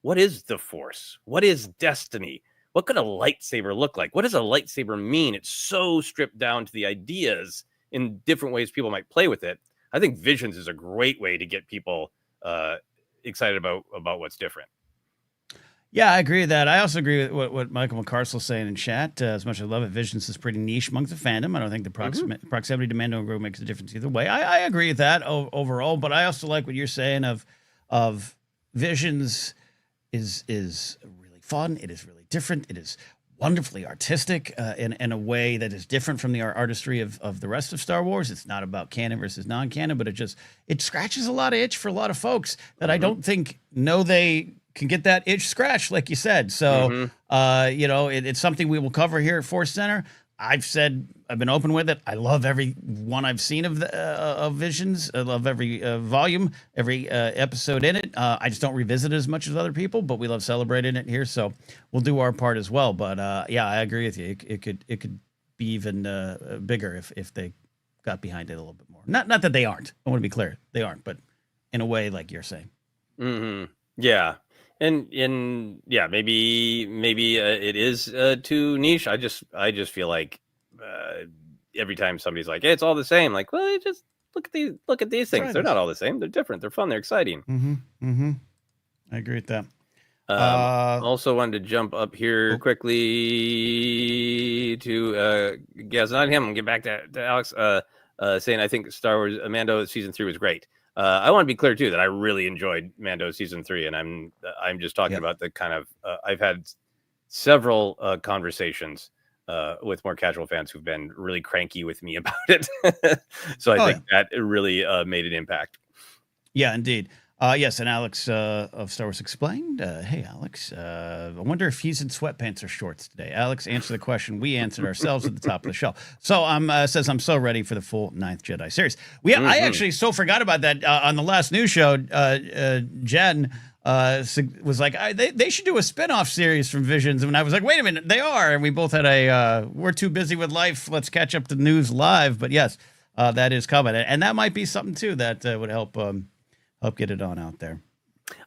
what is the Force? What is destiny? What could a lightsaber look like? What does a lightsaber mean? It's so stripped down to the ideas in different ways people might play with it. I think Visions is a great way to get people excited about what's different. Yeah, I agree with that. I also agree with what Michael McCarsel's saying in chat. As much as I love it, Visions is pretty niche amongst the fandom. I don't think the proximity to Mando and Grogu makes a difference either way. I agree with that overall, but I also like what you're saying of Visions is really fun. It is really different. It is wonderfully artistic in a way that is different from the artistry of the rest of Star Wars. It's not about canon versus non-canon, but it scratches a lot of itch for a lot of folks that I don't think know they can get that itch scratched, like you said. So, it's something we will cover here at ForceCenter. I've been open with it. I love every one I've seen of Visions. I love every volume, every episode in it. I just don't revisit it as much as other people, but we love celebrating it here. So we'll do our part as well. But I agree with you. It could be even bigger if they got behind it a little bit more. Not that they aren't. I want to be clear, they aren't, but in a way, like you're saying. Yeah. And yeah, maybe it is too niche. I just feel like every time somebody's like, hey, it's all the same, like, well, you just look at these things. Try They're this. not all the same. They're different. They're fun. They're exciting. I agree with that. Also wanted to jump up here quickly to Gaz Nottingham and get back to Alex saying I think Star Wars Mando season 3 was great. I want to be clear too that I really enjoyed Mando season 3, and I'm just talking about the kind of I've had several conversations with more casual fans who've been really cranky with me about it. So I think that it really made an impact. Yeah, indeed. Yes, and Alex of Star Wars Explained. Hey, Alex. I wonder if he's in sweatpants or shorts today. Alex, answer the question we answered ourselves at the top of the show. So says I'm so ready for the full Ninth Jedi series. I actually so forgot about that on the last news show. Jen was like, they should do a spinoff series from Visions, and I was like, wait a minute, they are. And we both had we're too busy with life. Let's catch up to news live. But yes, that is coming, and that might be something too that would help get it on out there.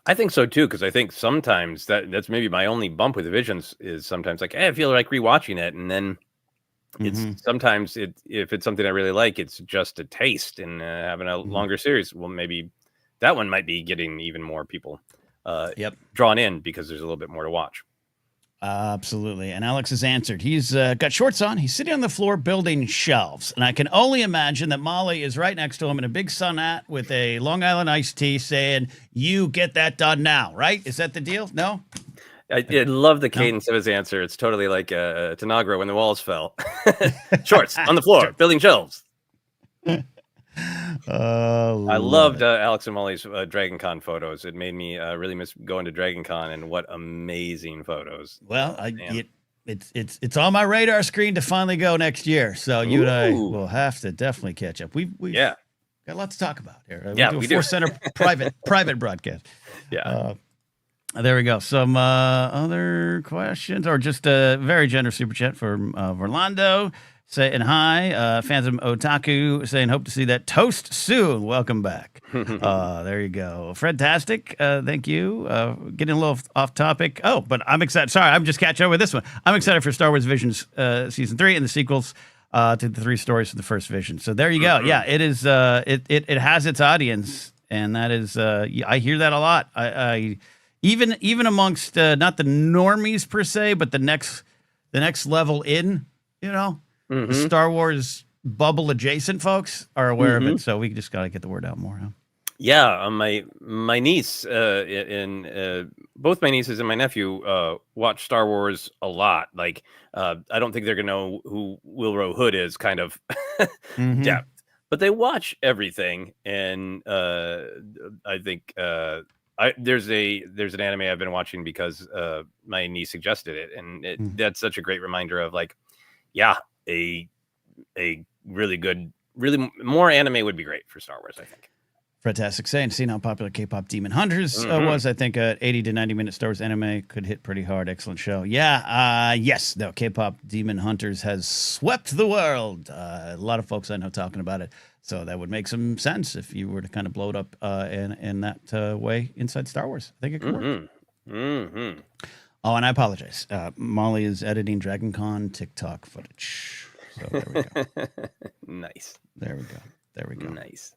I think so too, because I think sometimes that's maybe my only bump with the Visions is sometimes like, hey, I feel like rewatching it, and then it's sometimes if it's something I really like, it's just a taste, and having a longer series, well, maybe that one might be getting even more people drawn in because there's a little bit more to watch. Absolutely. And Alex has answered. He's got shorts on. He's sitting on the floor building shelves. And I can only imagine that Molly is right next to him in a big sun hat with a Long Island iced tea saying, you get that done now, right? Is that the deal? No? I love the cadence of his answer. It's totally like Tanagra when the walls fell. Shorts on the floor, building shelves. I loved Alex and Molly's Dragon Con photos. It made me really miss going to Dragon Con, and what amazing photos. Well, it's on my radar screen to finally go next year. So you and I will have to definitely catch up. We've got a lot to talk about here. We do a ForceCenter private broadcast. Yeah. There we go. Some other questions, or just a very generous super chat from Orlando. Saying hi, Phantom Otaku saying hope to see that toast soon. Welcome back. There you go. Fredtastic, thank you. Getting a little off topic. Oh, but I'm excited. Sorry, I'm just catching up with this one. I'm excited for Star Wars Visions season 3 and the sequels to the 3 stories from the first Vision. So there you go. Yeah, it is. It has its audience, and that is. I hear that a lot. I even amongst not the normies per se, but the next level in. The Star Wars bubble adjacent folks are aware of it, so we just got to get the word out more. Huh? Yeah, my niece and both my nieces and my nephew watch Star Wars a lot. Like, I don't think they're gonna know who Wilro Hood is, kind of depth, but they watch everything. And I think there's an anime I've been watching because my niece suggested it, and that's such a great reminder of like, a really good, really more anime would be great for Star Wars, I think. Fantastic saying, seeing how popular K-pop Demon Hunters was, I think 80 to 90 minute Star Wars anime could hit pretty hard. Excellent show. Yeah, yes, no, K-pop Demon Hunters has swept the world. A lot of folks I know talking about it, so that would make some sense if you were to kind of blow it up in that way inside Star Wars. I think it could work. Oh, and I apologize. Molly is editing Dragon Con TikTok footage. So there we go. Nice. There we go. Nice.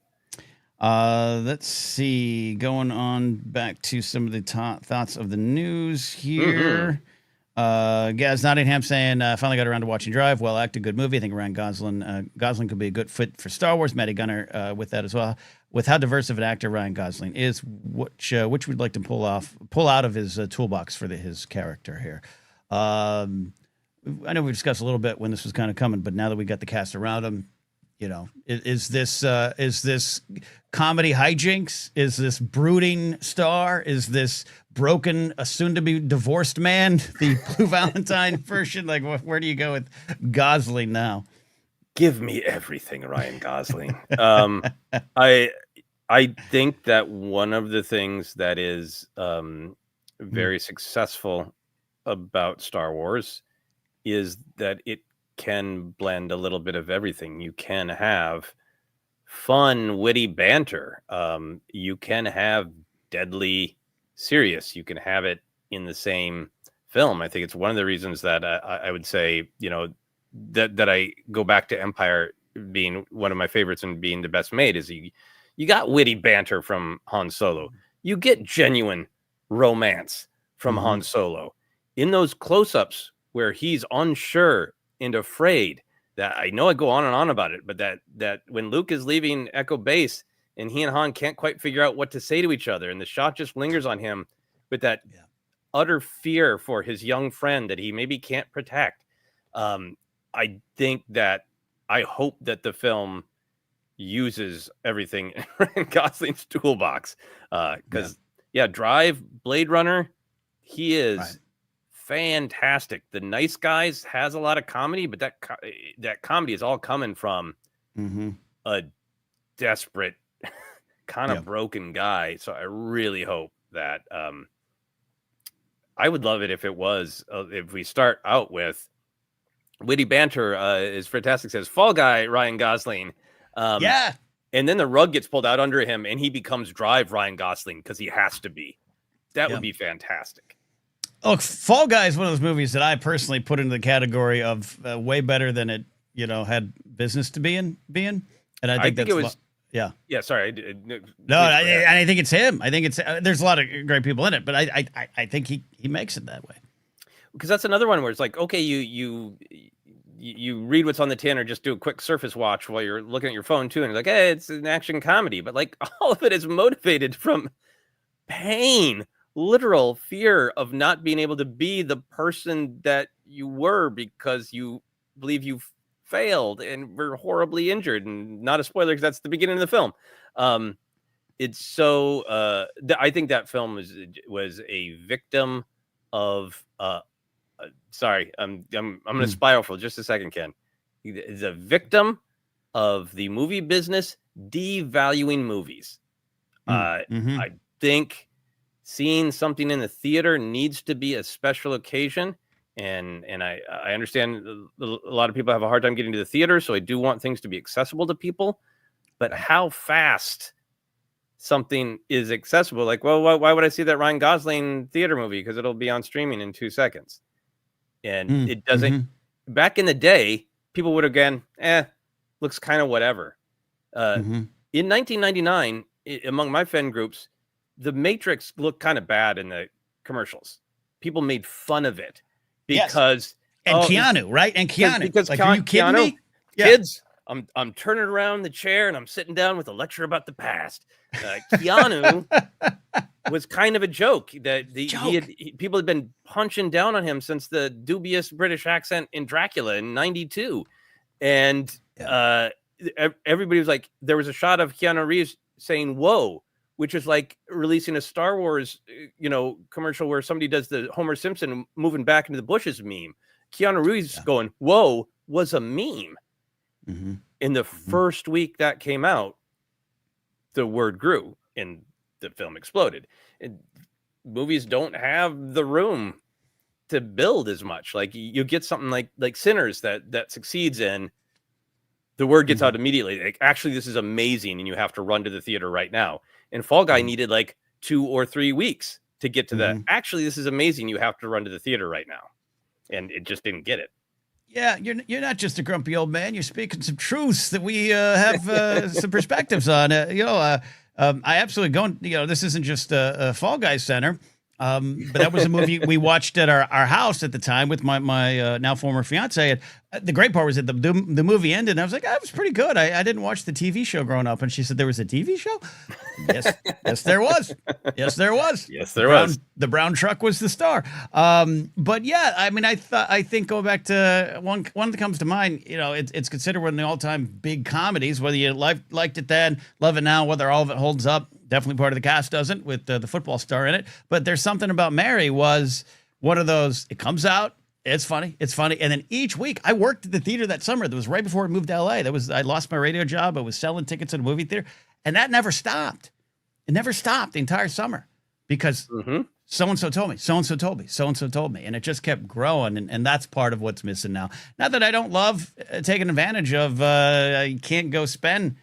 Let's see. Going on back to some of the thoughts of the news here. Gaz Nottingham saying, finally got around to watching Drive. Well acted, good movie. I think Ryan Gosling could be a good fit for Star Wars. Matty Gunner with that as well. With how diverse of an actor Ryan Gosling is, which we'd like to pull out of his toolbox for his character here. I know we discussed a little bit when this was kind of coming, but now that we got the cast around him, is this comedy hijinks? Is this brooding star? Is this broken, a soon-to-be divorced man? The Blue Valentine version? Like, where do you go with Gosling now? Give me everything, Ryan Gosling. I think that one of the things that is very successful about Star Wars is that it can blend a little bit of everything. You can have fun, witty banter. You can have deadly serious, you can have it in the same film. I think it's one of the reasons that I would say, that I go back to Empire being one of my favorites and being the best made is you got witty banter from Han Solo. You get genuine romance from Han Solo in those close-ups where he's unsure and afraid. That I know I go on and on about it, but that when Luke is leaving Echo Base and he and Han can't quite figure out what to say to each other, and the shot just lingers on him with that utter fear for his young friend that he maybe can't protect. I think that I hope that the film uses everything in Ryan Gosling's toolbox. Because Drive, Blade Runner, he is fantastic. The Nice Guys has a lot of comedy, but that comedy is all coming from a desperate, kind of broken guy. So I really hope that I would love it if it was if we start out with witty banter is fantastic, says Fall Guy Ryan Gosling. And then the rug gets pulled out under him and he becomes Drive Ryan Gosling because he has to be. That would be fantastic. Look, Fall Guy is one of those movies that I personally put into the category of way better than it, had business to being. And I think that's it was. Yeah. Sorry. I think it's him. I think it's there's a lot of great people in it, but I think he makes it that way. Because that's another one where it's like, okay, you read what's on the tin or just do a quick surface watch while you're looking at your phone too, and you're like, hey, it's an action comedy, but like all of it is motivated from pain, literal fear of not being able to be the person that you were because you believe you failed and were horribly injured. And not a spoiler because that's the beginning of the film. It's so I think that film was a victim of sorry, I'm going to spiral for just a second, Ken. It's a victim of the movie business devaluing movies. I think seeing something in the theater needs to be a special occasion, and I understand a lot of people have a hard time getting to the theater, so I do want things to be accessible to people. But how fast something is accessible? Like, well, why would I see that Ryan Gosling theater movie? Because it'll be on streaming in 2 seconds. And it doesn't. Back in the day, people would have gone, looks kind of whatever. In 1999, among my fan groups, The Matrix looked kind of bad in the commercials. People made fun of it because Keanu, right? And Keanu, because like, are you kidding me? Kids, I'm turning around the chair and I'm sitting down with a lecture about the past. Keanu was kind of a joke that people had been punching down on him since the dubious British accent in Dracula in '92. And everybody was like, there was a shot of Keanu Reeves saying, whoa, which is like releasing a Star Wars, commercial where somebody does the Homer Simpson moving back into the bushes meme. Keanu Reeves going, whoa, was a meme. In the first week that came out, the word grew and the film exploded. And movies don't have the room to build as much. Like you get something like Sinners that succeeds in, the word gets out immediately. Like, actually, this is amazing, and you have to run to the theater right now. And Fall Guy needed like 2 or 3 weeks to get to that. Actually, this is amazing. You have to run to the theater right now, and it just didn't get it. Yeah, you're not just a grumpy old man. You're speaking some truths that we have some perspectives on. I absolutely go. This isn't just a Fall Guys Center, but that was a movie we watched at our house at the time with my now former fiance. And the great part was that the movie ended, and I was like, that was pretty good. I didn't watch the TV show growing up, and she said there was a TV show. Yes, there was. Yes, there was. Yes, there was. The brown truck was the star. But yeah, I mean, I think going back to one that comes to mind, it's considered one of the all-time big comedies. Whether you liked it then, love it now, whether all of it holds up, definitely part of the cast doesn't, with the football star in it. But there's something about Mary was one of those. It comes out. It's funny. And then each week, I worked at the theater that summer. That was right before I moved to LA. I lost my radio job. I was selling tickets at a movie theater, and that never stopped. It never stopped the entire summer because so-and-so told me, so-and-so told me, so-and-so told me. And it just kept growing. And that's part of what's missing now. Not that I don't love taking advantage of, you can't go spend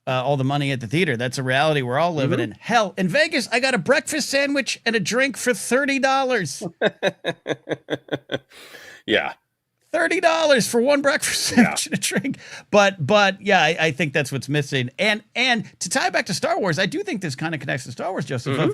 all the money at the theater. That's a reality we're all living in. Hell, in Vegas, I got a breakfast sandwich and a drink for $30. Yeah. $30 for one breakfast sandwich and a drink. But yeah, I think that's what's missing. And to tie back to Star Wars, I do think this kind of connects to Star Wars, Joseph.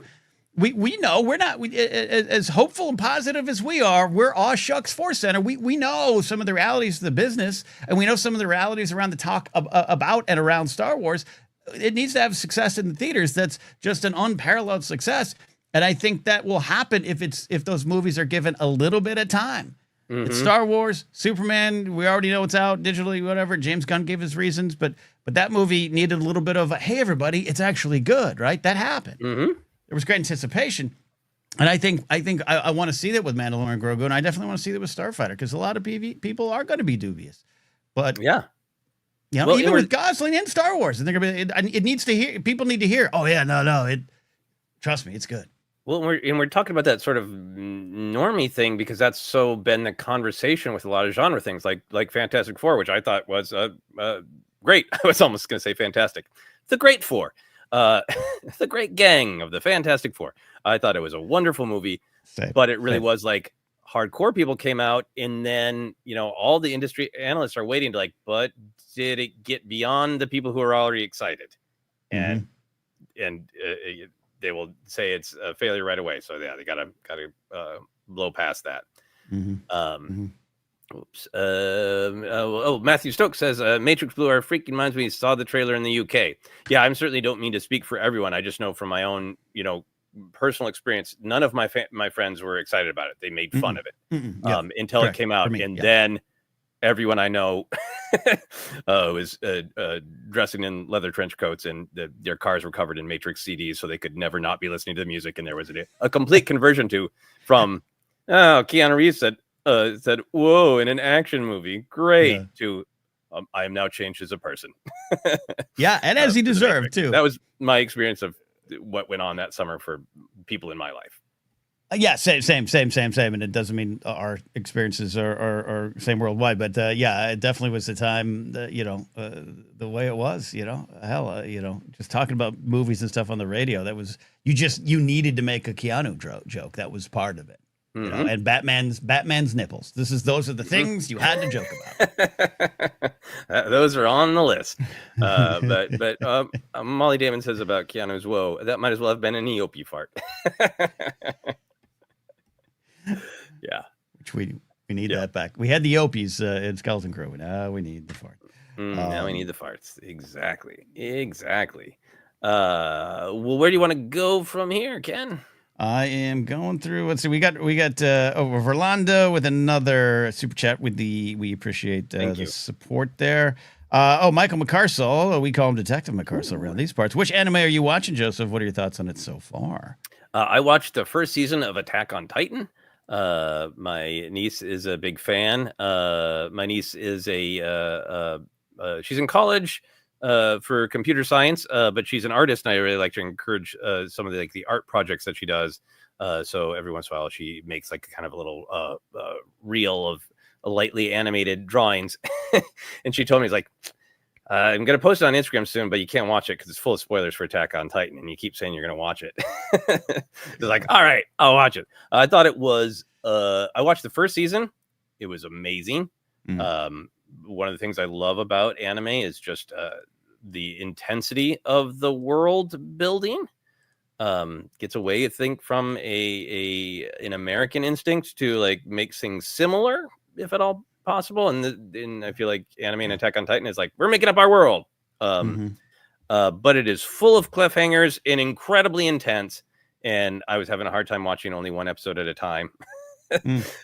We know we're not as hopeful and positive as we are. We're aw shucks ForceCenter. We know some of the realities of the business, and we know some of the realities around the talk about and around Star Wars. It needs to have success in the theaters. That's just an unparalleled success, and I think that will happen if those movies are given a little bit of time. It's Star Wars, Superman. We already know it's out digitally, whatever. James Gunn gave his reasons, but that movie needed a little bit of hey, everybody, it's actually good, right? That happened. There was great anticipation. And I think I want to see that with Mandalorian and Grogu, and I definitely want to see that with Starfighter, because a lot of people are going to be dubious. But even with Gosling in Star Wars, and they're going to be. It needs to hear. People need to hear. Oh yeah, no. Trust me, it's good. Well, we're talking about that sort of normie thing because that's so been the conversation with a lot of genre things, like Fantastic Four, which I thought was great. I was almost going to say fantastic. The Great Four. The Great Gang of the Fantastic Four. I thought it was a wonderful movie, but it really was like hardcore people came out, and then all the industry analysts are waiting to but did it get beyond the people who are already excited? And they will say it's a failure right away. So yeah, they gotta blow past that. Oops. Matthew Stokes says Matrix blew our freaking minds when he saw the trailer in the UK. Yeah, I certainly don't mean to speak for everyone. I just know from my own, personal experience, none of my friends were excited about it. They made fun of it until it came out, and then everyone I know was dressing in leather trench coats, and their cars were covered in Matrix CDs, so they could never not be listening to the music. And there was a complete conversion from Keanu Reeves said, "Whoa!" in an action movie, great. To I am now changed as a person. And as he deserved too. That was my experience of what went on that summer for people in my life. Same. And it doesn't mean our experiences are same worldwide, but it definitely was the time that, the way it was, hell, just talking about movies and stuff on the radio. That was, you needed to make a Keanu joke. That was part of it. And Batman's nipples. Those are the things you had to joke about. Those are on the list. But Molly Damon says about Keanu's whoa, that might as well have been an EOP fart. Yeah, which we need that back. We had the Opies in Skeleton Crew. Now we need the fart. Now we need the farts. Exactly. Well, where do you want to go from here, Ken? I am going through. Let's see. We got Verlando with another super chat. We appreciate the support there. Michael McCarsall. We call him Detective McCarsall around these parts. Which anime are you watching, Joseph? What are your thoughts on it so far? I watched the first season of Attack on Titan. My niece is a big fan. My niece is she's in college for computer science, but she's an artist, and I really like to encourage some of the art projects that she does. So every once in a while, she makes kind of a little reel of lightly animated drawings. And she told me, I'm going to post it on Instagram soon, but you can't watch it because it's full of spoilers for Attack on Titan, and you keep saying you're going to watch it. It's all right, I'll watch it. I thought it was, I watched the first season. It was amazing. One of the things I love about anime is just the intensity of the world building. Gets away, I think, from an American instinct to make things similar, if at all possible. And I feel like anime and Attack on Titan is we're making up our world. But it is full of cliffhangers and incredibly intense. And I was having a hard time watching only one episode at a time.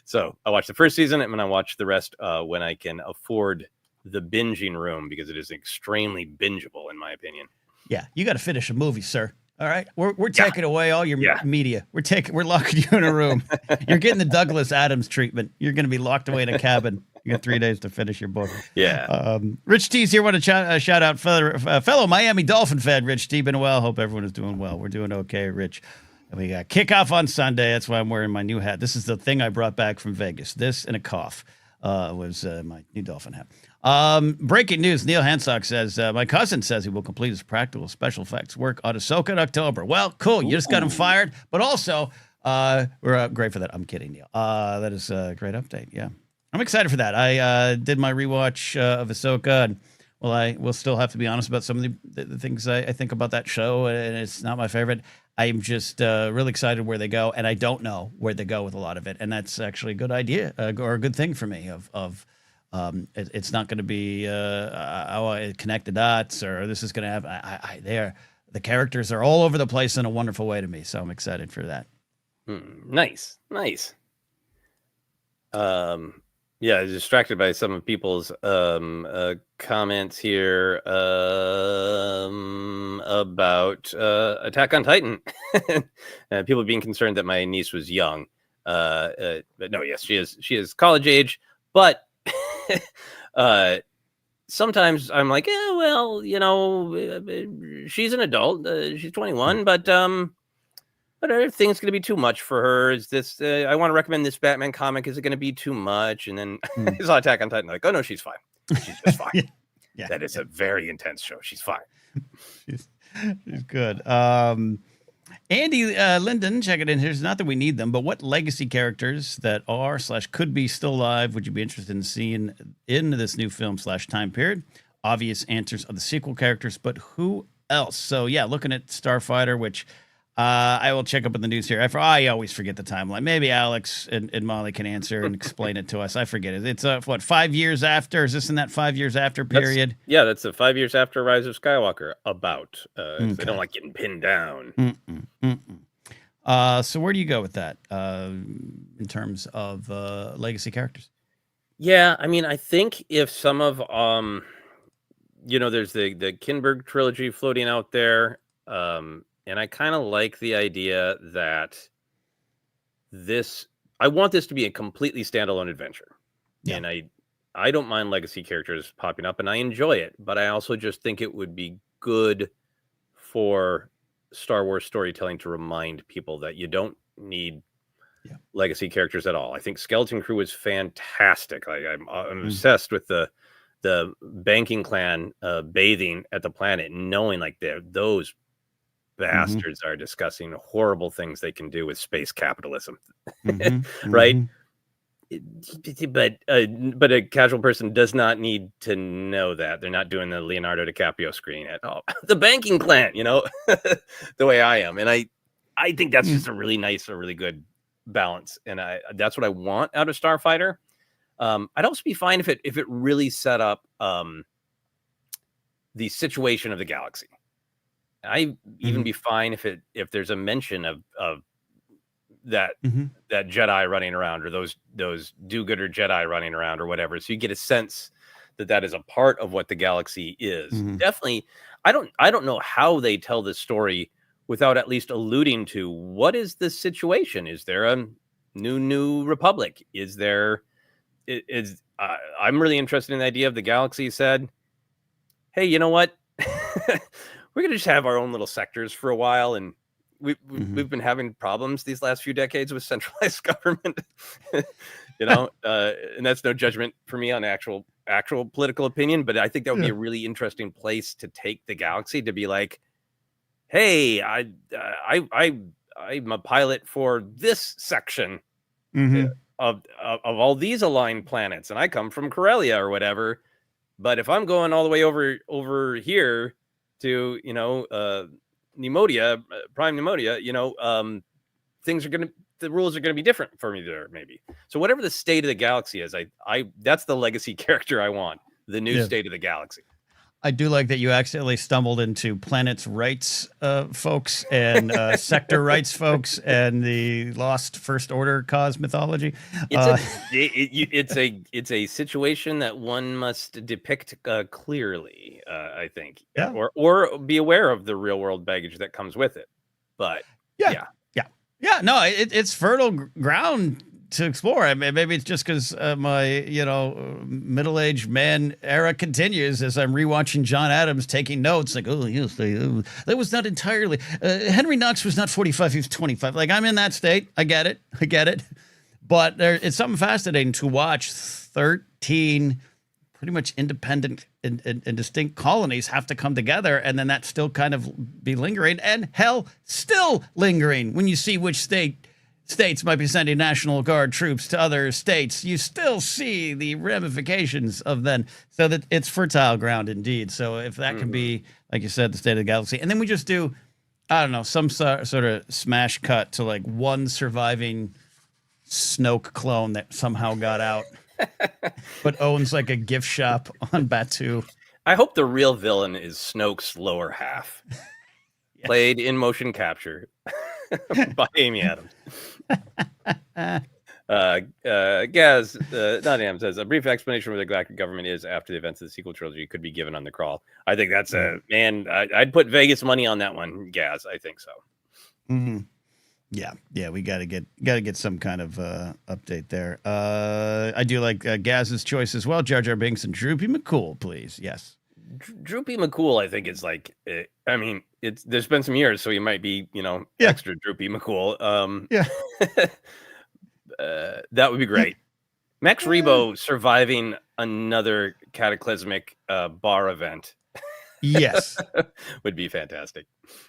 So I watched the first season, and then I watched the rest when I can afford the binging room, because it is extremely bingeable, in my opinion. Yeah, you got to finish a movie, sir. All right, we're taking away all your media. We're locking you in a room. You're getting the Douglas Adams treatment. You're going to be locked away in a cabin. You got 3 days to finish your book. Yeah. Rich T's here. Want to shout out fellow Miami Dolphin fan Rich T. Been well. Hope everyone is doing well. We're doing okay, Rich. And we got kickoff on Sunday. That's why I'm wearing my new hat. This is the thing I brought back from Vegas. This and a cough was my new Dolphin hat. Breaking news. Neil Hancock says, my cousin says he will complete his practical special effects work on Ahsoka in October. Well, cool. You just got him fired. But also, we're great for that. I'm kidding, Neil. That is a great update. Yeah. I'm excited for that. I did my rewatch of Ahsoka. And, well, I will still have to be honest about some of the things I think about that show. And it's not my favorite. I'm just really excited where they go. And I don't know where they go with a lot of it. And that's actually a good idea or a good thing for me it's not going to be I connect the dots or this is going to have the characters are all over the place in a wonderful way to me, so I'm excited for that. Nice. Yeah, I was distracted by some of people's comments here about Attack on Titan. People being concerned that my niece was young, but no, yes, she is college age, but sometimes I'm like, yeah, well, she's an adult. She's 21, but are things going to be too much for her? Is this? I want to recommend this Batman comic. Is it going to be too much? And then I saw Attack on Titan. Like, oh no, she's fine. She's just fine. Yeah. That is a very intense show. She's fine. she's good. Andy Linden, check it in. Here's not that we need them, but what legacy characters that are / could be still alive would you be interested in seeing in this new film / time period? Obvious answers are the sequel characters, but who else? So yeah, looking at Starfighter, which I will check up in the news here. I always forget the timeline. Maybe Alex and Molly can answer and explain it to us. I forget it. It's what, 5 years after? Is this in that 5 years after period? That's the 5 years after Rise of Skywalker. About okay. They don't like getting pinned down. So where do you go with that in terms of legacy characters? Yeah, I mean, I think if some of there's the Kinberg trilogy floating out there. And I kind of like the idea that I want this to be a completely standalone adventure. Yeah. And I don't mind legacy characters popping up and I enjoy it, but I also just think it would be good for Star Wars storytelling to remind people that you don't need legacy characters at all. I think Skeleton Crew is fantastic. Like I'm obsessed with the banking clan bathing at the planet, knowing like those bastards are discussing horrible things they can do with space capitalism, right? But a casual person does not need to know that. They're not doing the Leonardo DiCaprio screen at all. The banking clan, the way I am. And I think that's just a really nice, a really good balance. And that's what I want out of Starfighter. I'd also be fine if it really set up the situation of the galaxy. I even be fine if there's a mention of that that Jedi running around or those do-gooder Jedi running around or whatever. So you get a sense that is a part of what the galaxy is. Definitely, I don't know how they tell this story without at least alluding to what is the situation. Is there a new republic? Is there I'm really interested in the idea of the galaxy said, hey, you know what? We're going to just have our own little sectors for a while. And we've been having problems these last few decades with centralized government, and that's no judgment for me on actual political opinion. But I think that would be a really interesting place to take the galaxy to be like, hey, I'm a pilot for this section of all these aligned planets. And I come from Corellia or whatever. But if I'm going all the way over here to, Pneumodium, Prime Pneumodia, the rules are going to be different for me there, maybe. So whatever the state of the galaxy is, that's the legacy character I want, the new state of the galaxy. I do like that you accidentally stumbled into planets' rights folks and sector rights folks and the lost First Order cause mythology. It's a situation that one must depict clearly, I think, or be aware of the real world baggage that comes with it. But no, it's fertile ground to explore. I mean, maybe it's just because my middle-aged man era continues as I'm rewatching John Adams taking notes like, oh yes, that was not entirely Henry Knox was not 45, he was 25. Like, I'm in that state. I get it, but it's something fascinating to watch 13 pretty much independent and distinct colonies have to come together, and then that still kind of be lingering, and hell, still lingering. When you see which states might be sending National Guard troops to other states, you still see the ramifications of then. So that it's fertile ground indeed. So if that can be, like you said, the state of the galaxy, and then we just do, I don't know, some sort of smash cut to like one surviving Snoke clone that somehow got out, but owns like a gift shop on Batuu. I hope the real villain is Snoke's lower half, played in motion capture by Amy Adams. Gaz, Nottingham says, a brief explanation of what the galactic government is after the events of the sequel trilogy could be given on the crawl. I think that's I'd put Vegas money on that one, Gaz. I think so. Mm-hmm. Yeah, we gotta get some kind of update there. I do like Gaz's choice as well. Jar Jar Binks and Droopy McCool, please. Yes, Droopy McCool, I think, is like, I mean, there's been some years, so he might be, extra Droopy McCool. That would be great. Max Rebo surviving another cataclysmic bar event. Yes, would be fantastic.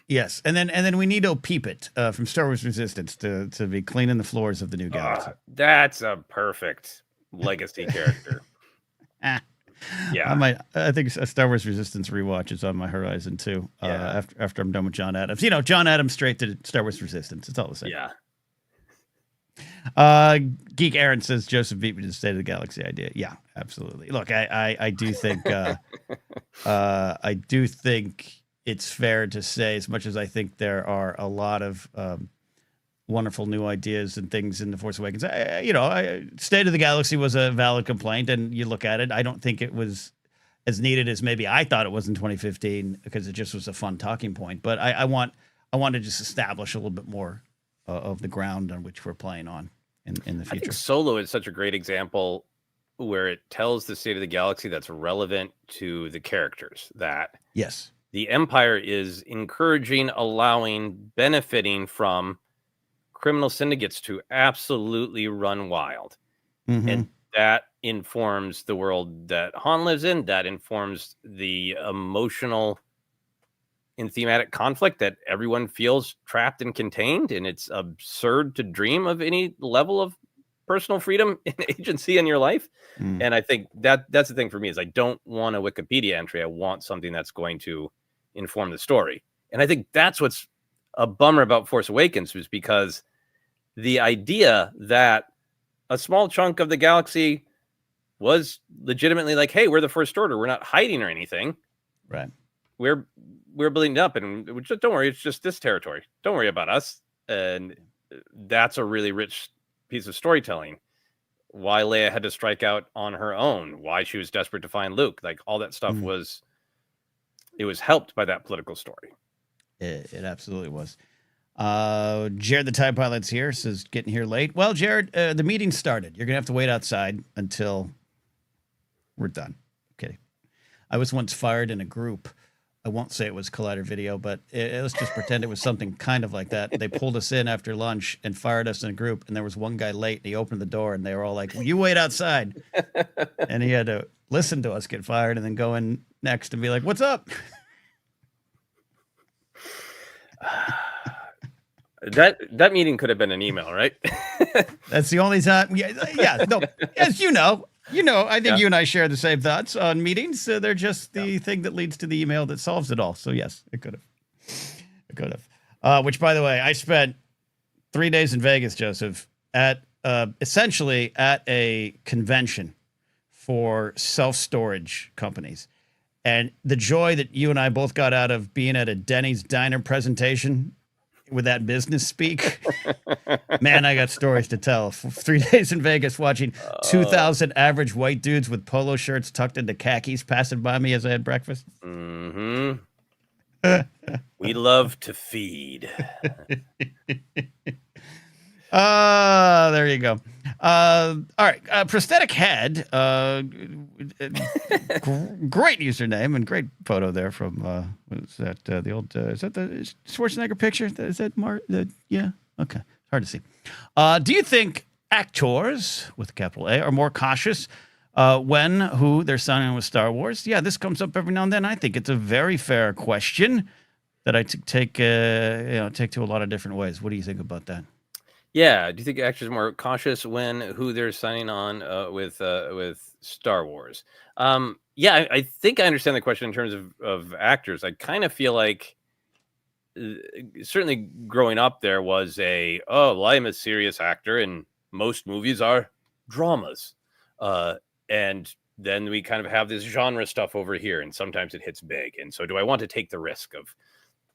Yes, and then we need Peepit from Star Wars Resistance to be cleaning the floors of the new galaxy. That's a perfect legacy character. Yeah, I think a Star Wars Resistance rewatch is on my horizon too. After I'm done with John Adams, John Adams straight to Star Wars Resistance. It's all the same. Yeah. Geek Aaron says Joseph beat me to the State of the Galaxy idea. Yeah, absolutely. Look, I do think it's fair to say, as much as I think there are a lot of wonderful new ideas and things in The Force Awakens, State of the Galaxy was a valid complaint, and you look at it, I don't think it was as needed as maybe I thought it was in 2015, because it just was a fun talking point. But I want to just establish a little bit more of the ground on which we're playing on in the future. I think Solo is such a great example where it tells the state of the galaxy that's relevant to the characters, that yes, the Empire is encouraging, allowing, benefiting from criminal syndicates to absolutely run wild. Mm-hmm. And that informs the world that Han lives in, that informs the emotional and thematic conflict that everyone feels trapped and contained, and it's absurd to dream of any level of personal freedom and agency in your life. And I think that's the thing for me, is I don't want a Wikipedia entry. I want something that's going to inform the story. And I think that's what's a bummer about Force Awakens, was because the idea that a small chunk of the galaxy was legitimately like, hey, we're the First Order, we're not hiding or anything. Right. We're building it up, and just don't worry, it's just this territory. Don't worry about us. And that's a really rich piece of storytelling. Why Leia had to strike out on her own, why she was desperate to find Luke, like all that stuff was helped by that political story. It absolutely was. Jared the TIE Pilot's here, says getting here late. Well, Jared, the meeting started. You're gonna have to wait outside until we're done. Okay. I was once fired in a group. I won't say it was Collider Video, but let's just pretend it was something kind of like that. They pulled us in after lunch and fired us in a group, and there was one guy late, and he opened the door, and they were all like, well, you wait outside. And he had to listen to us get fired and then go in next and be like, what's up? That meeting could have been an email, right? That's the only time. Yeah. No, as you know, I think you and I share the same thoughts on meetings. They're just the thing that leads to the email that solves it all. So yes, it could have. Which, by the way, I spent 3 days in Vegas, Joseph, at essentially at a convention for self-storage companies. And the joy that you and I both got out of being at a Denny's Diner presentation with that business speak, man, I got stories to tell. 3 days in Vegas watching 2,000 average white dudes with polo shirts tucked into khakis passing by me as I had breakfast. Mm-hmm. We love to feed. There you go. All right. Prosthetic head. Great username and great photo there from, what is that? The old, is that the Schwarzenegger picture? Is that yeah. Okay. Hard to see. Do you think actors with a capital A are more cautious Who they're signing on with Star Wars. Yeah, this comes up every now and then. I think it's a very fair question that I take to a lot of different ways. What do you think about that? Yeah. Do you think actors are more cautious when who they're signing on with Star Wars? Yeah, I think I understand the question in terms of actors. I kind of feel like certainly growing up there was well, I'm a serious actor and most movies are dramas. And then we kind of have this genre stuff over here and sometimes it hits big. And so do I want to take the risk of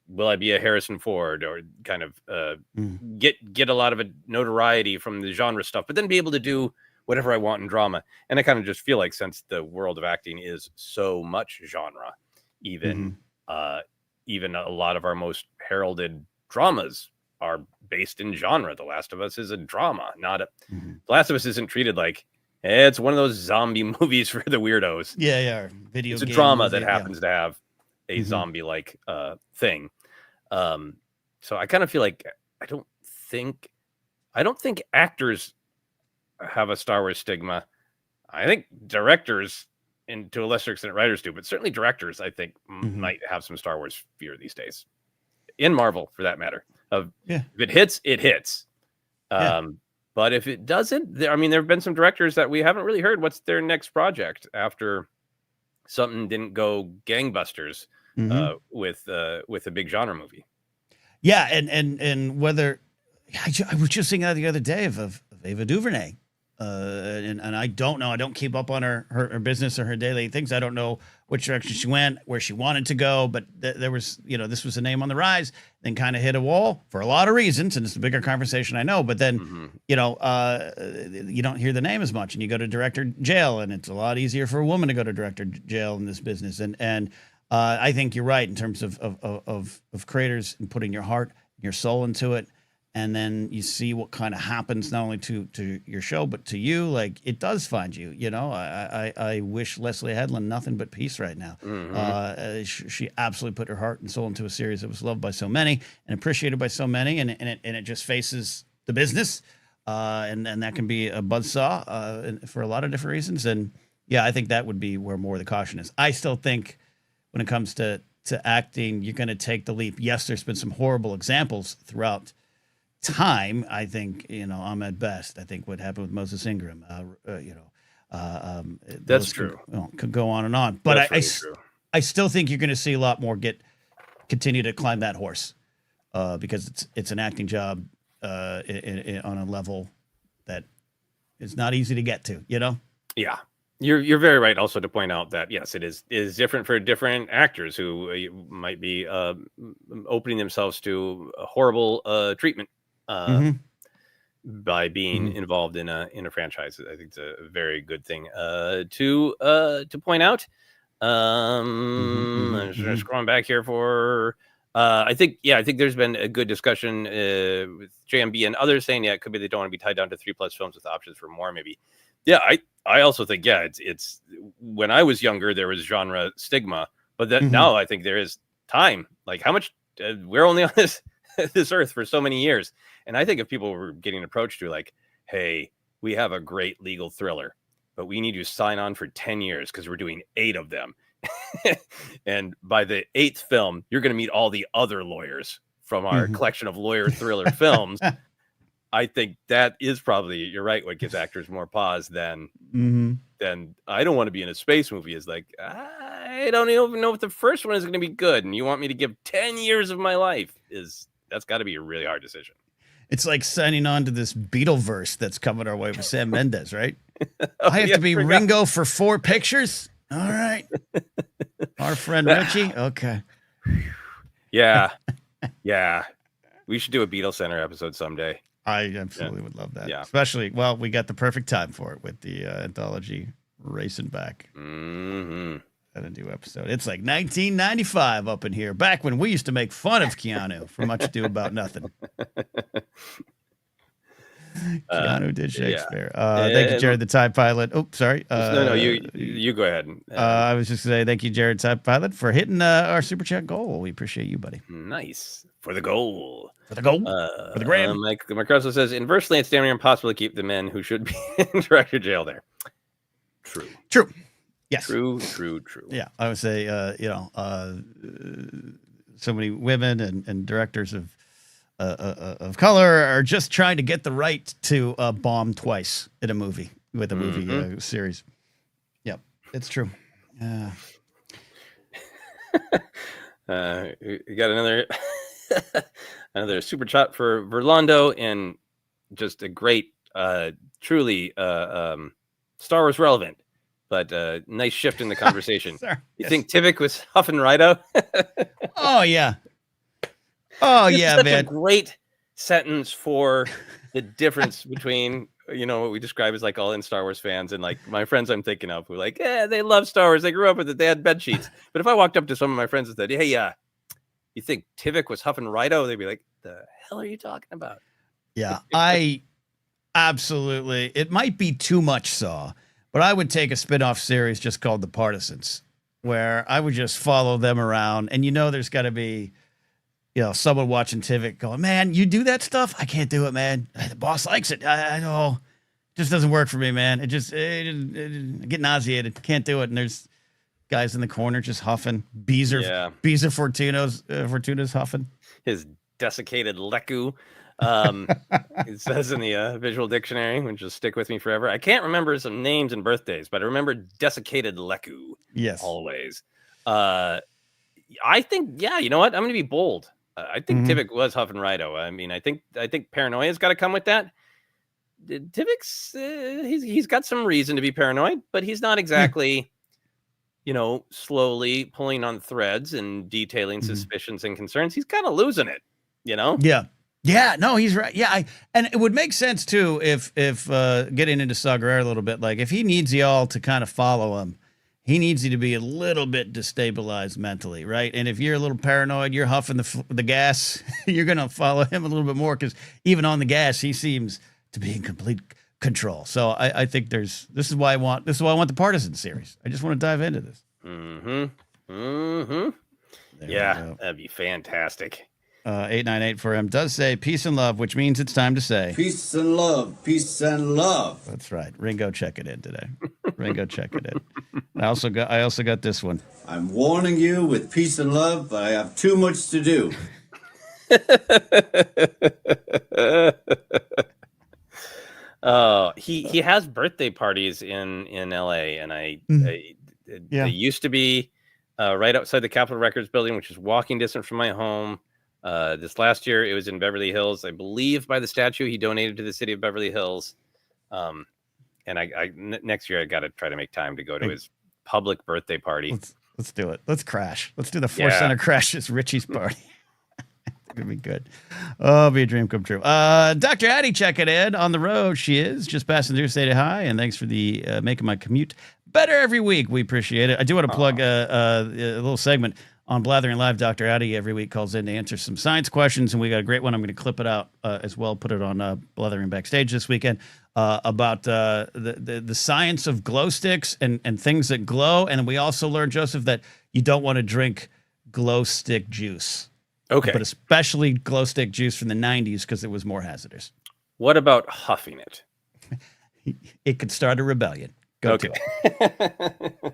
will I be a Harrison Ford or kind of get a lot of notoriety from the genre stuff, but then be able to do whatever I want in drama? And I kind of just feel like since the world of acting is so much genre, even even a lot of our most heralded dramas are based in genre. The Last of Us is a drama, not a. The Last of Us isn't treated like it's one of those zombie movies for the weirdos. Yeah. Video. It's a drama that happens to have a zombie-like thing. So I kind of feel like I don't think actors have a Star Wars stigma. I think directors, and to a lesser extent writers do, but certainly directors, I think, might have some Star Wars fear these days. In Marvel, for that matter. If it hits, it hits. But if it doesn't, there have been some directors that we haven't really heard what's their next project after something didn't go gangbusters with a big genre movie. Yeah, and whether I was just thinking that the other day of Ava DuVernay, and I don't know. I don't keep up on her business or her daily things. I don't know which direction she went, where she wanted to go, but there was, this was a name on the rise, then kind of hit a wall for a lot of reasons, and it's a bigger conversation, I know. But then, you don't hear the name as much, and you go to director jail, and it's a lot easier for a woman to go to director jail in this business. And I think you're right in terms of creators and putting your heart, your soul into it. And then you see what kind of happens not only to your show, but to you. Like, it does find you. I wish Leslie Headland nothing but peace right now. She absolutely put her heart and soul into a series that was loved by so many and appreciated by so many, and it just faces the business, and that can be a buzzsaw for a lot of different reasons. And yeah, I think that would be where more of the caution is. I still think when it comes to acting, you're going to take the leap. Yes, there's been some horrible examples throughout time. I think Ahmed Best. I think what happened with Moses Ingram. That's true. Could go on and on, but I still think you're going to see a lot more continue to climb that horse, because it's an acting job on a level that is not easy to get to. Yeah. You're very right also to point out that yes, it is different for different actors who might be opening themselves to a horrible treatment by being involved in a franchise. I think it's a very good thing to point out. I'm just scrolling back here for I think there's been a good discussion with JMB and others saying it could be they don't want to be tied down to 3+ films with options for more, maybe. Yeah, I also think it's when I was younger there was genre stigma, but that now I think there is time. Like, how much we're only on this earth for so many years, and I think if people were getting approached to like, hey, we have a great legal thriller, but we need you to sign on for 10 years because we're doing 8 of them, and by the 8th film you're going to meet all the other lawyers from our collection of lawyer thriller films. I think that is probably, you're right, what gives actors more pause than I don't want to be in a space movie is like, I don't even know if the first one is going to be good, and you want me to give 10 years of my life. That's got to be a really hard decision. It's like signing on to this Beetleverse that's coming our way with Sam Mendes, right? I have to be Ringo for 4 pictures? All right. Our friend Richie? Okay. Yeah. We should do a ForceCenter episode someday. I absolutely would love that. Yeah. Especially, we got the perfect time for it with the anthology Racing Back. At a new episode. It's like 1995 up in here, back when we used to make fun of Keanu for Much Ado About Nothing. Keanu did Shakespeare. Thank you, Jared, the TIE Pilot. Oh, sorry. No, you go ahead. I was just going to say thank you, Jared, TIE Pilot, for hitting our Super Chat goal. We appreciate you, buddy. Nice. For the goal. For the gram. Mike also says, inversely, it's damn near impossible to keep the men who should be in director jail there. True. Yes. True. Yeah, I would say, so many women and directors of color are just trying to get the right to bomb twice in a movie with a movie series. Yep, it's true. We got another another super chat for Verlando, and just a great, truly Star Wars relevant, but nice shift in the conversation. Sorry. You think Tivik was huffing Rido? Oh yeah. Oh This is yeah, such man. a great sentence for the difference between, what we describe as like all in Star Wars fans and like my friends I'm thinking of who like, they love Star Wars. They grew up with it. They had bed sheets. But if I walked up to some of my friends and said, hey, you think Tivik was huffing Rido? They'd be like, the hell are you talking about? Yeah, I absolutely. It might be too much Saw, but I would take a spin-off series just called The Partisans, where I would just follow them around. And there's got to be, someone watching Tivik going, man, you do that stuff? I can't do it, man. The boss likes it. I know. It just doesn't work for me, man. I get nauseated. Can't do it. And there's guys in the corner just huffing. Beezer Fortuna's huffing. His desiccated Leku. It says in the visual dictionary, which will stick with me forever. I can't remember some names and birthdays, but I remember desiccated Leku. Yes. Always. I think, you know what? I'm going to be bold. I think Tivik was huffing Rido. I mean, I think paranoia's got to come with that. Tivik's he's got some reason to be paranoid, but he's not exactly, slowly pulling on threads and detailing suspicions and concerns. He's kind of losing it, Yeah. Yeah, no, he's right. Yeah, and it would make sense too if getting into Saw Gerrera a little bit, like if he needs y'all to kind of follow him, he needs you to be a little bit destabilized mentally, right? And if you're a little paranoid, you're huffing the gas, you're gonna follow him a little bit more because even on the gas, he seems to be in complete control. So I think this is why I want the Partisan series. I just want to dive into this. Yeah, that'd be fantastic. 8984M does say peace and love, which means it's time to say peace and love, peace and love. That's right. Ringo, check it in today. Ringo, check it in. I also got this one. I'm warning you with peace and love, but I have too much to do. He has birthday parties in LA, and they used to be right outside the Capitol Records building, which is walking distance from my home. This last year, it was in Beverly Hills, I believe, by the statue he donated to the city of Beverly Hills. And next year, I got to try to make time to go to his public birthday party. Let's do it. Let's crash. Let's do the ForceCenter crashes Richie's party. It'll be good. Oh, be a dream come true. Dr. Addie checking in on the road. She is just passing through, say hi, and thanks for the making my commute better every week. We appreciate it. I do want to plug a little segment on Blathering Live. Dr. Addie every week calls in to answer some science questions, and we got a great one. I'm going to clip it out as well, put it on Blathering Backstage this weekend about the science of glow sticks and things that glow. And we also learned, Joseph, that you don't want to drink glow stick juice. Okay. But especially glow stick juice from the 90s because it was more hazardous. What about huffing it? It could start a rebellion. Go to it.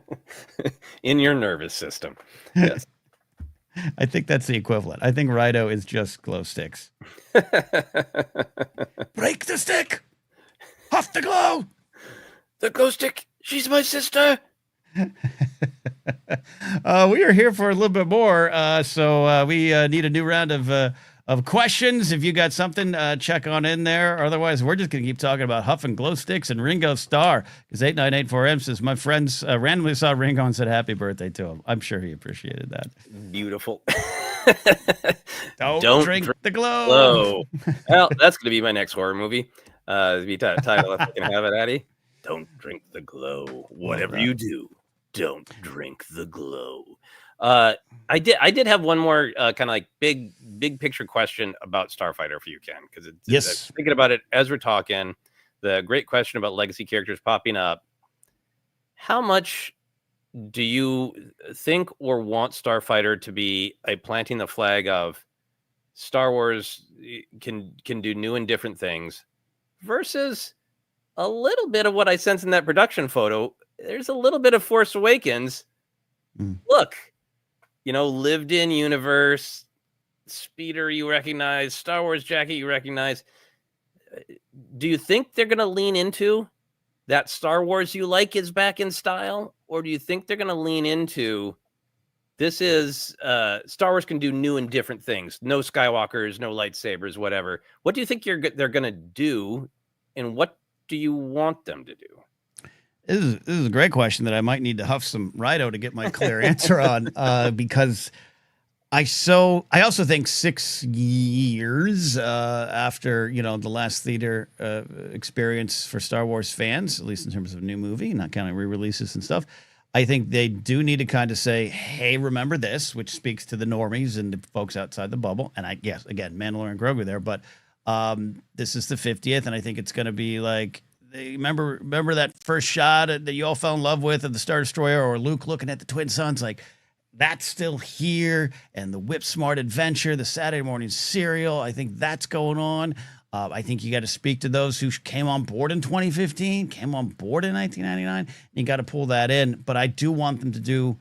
In your nervous system. Yes. I think that's the equivalent. I think Rido is just glow sticks. Break the stick. Huff the glow. The glow stick. She's my sister. We are here for a little bit more, so we need a new round of questions. If you got something, check on in there. Otherwise, we're just going to keep talking about Huff and Glow Sticks and Ringo Starr. Because 8984M says, my friends randomly saw Ringo and said happy birthday to him. I'm sure he appreciated that. Beautiful. Don't drink the glow. Well, that's going to be my next horror movie. The title if I can have it, Addie. Don't drink the glow. Whatever you do, don't drink the glow. I did have one more kind of like big picture question about Starfighter for you, Ken, because it's thinking about it as we're talking. The great question about legacy characters popping up. How much do you think or want Starfighter to be a planting the flag of Star Wars can do new and different things versus a little bit of what I sense in that production photo, there's a little bit of Force Awakens. Look, lived in universe, speeder you recognize, Star Wars jacket you recognize. Do you think they're going to lean into that Star Wars you like is back in style? Or do you think they're going to lean into this is Star Wars can do new and different things? No Skywalkers, no lightsabers, whatever. What do you think they're going to do? And what do you want them to do? This is a great question that I might need to huff some Rido to get my clear answer on, because I also think 6 years after the last theater experience for Star Wars fans, at least in terms of a new movie, not counting re-releases and stuff, I think they do need to kind of say, "Hey, remember this," which speaks to the normies and the folks outside the bubble. And yes, again, Mandalorian and Grogu there, but this is the 50th, and I think it's going to be like, remember that first shot that you all fell in love with of the Star Destroyer, or Luke looking at the twin suns, like that's still here, and the Whip Smart Adventure, the Saturday morning serial, I think that's going on. I think you got to speak to those who came on board in 2015, came on board in 1999, and you got to pull that in. But I do want them to do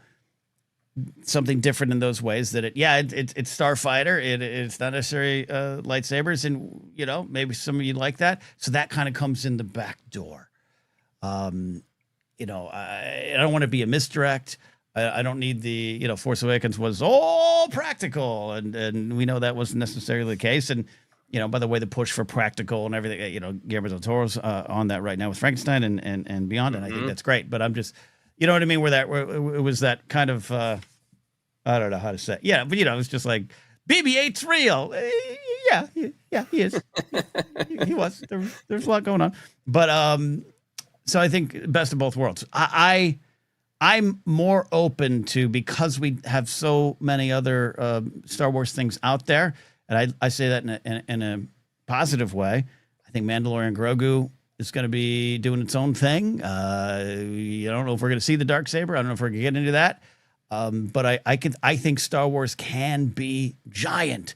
something different in those ways. That it's Starfighter. It's not necessarily lightsabers, and maybe some of you like that. So that kind of comes in the back door. I don't want to be a misdirect. I don't need the Force Awakens was all practical, and we know that wasn't necessarily the case. And by the way, the push for practical and everything, Guillermo del Toro's on that right now with Frankenstein and beyond, and I think that's great. But I'm just, what I mean, where it was that kind of, I don't know how to say it. Yeah, but it's just like, BB-8's real. Yeah, he is. he was. There's a lot going on. But so I think best of both worlds. I'm more open to, because we have so many other Star Wars things out there, and I say that in a positive way. I think Mandalorian Grogu is going to be doing its own thing. I don't know if we're going to see the Darksaber. I don't know if we're going to get into that. But I think Star Wars can be giant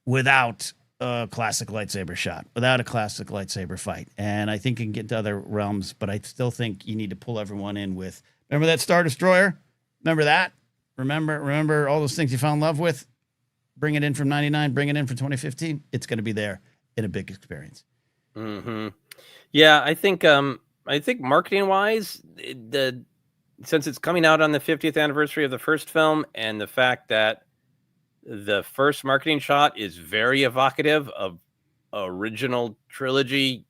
without a classic lightsaber shot, without a classic lightsaber fight. And I think it can get to other realms, but I still think you need to pull everyone in with, remember that Star Destroyer? Remember that? Remember all those things you fell in love with? Bring it in from 99, bring it in from 2015. It's going to be there in a big experience. Mm-hmm. Yeah, I think marketing wise, since it's coming out on the 50th anniversary of the first film, and the fact that the first marketing shot is very evocative of original trilogy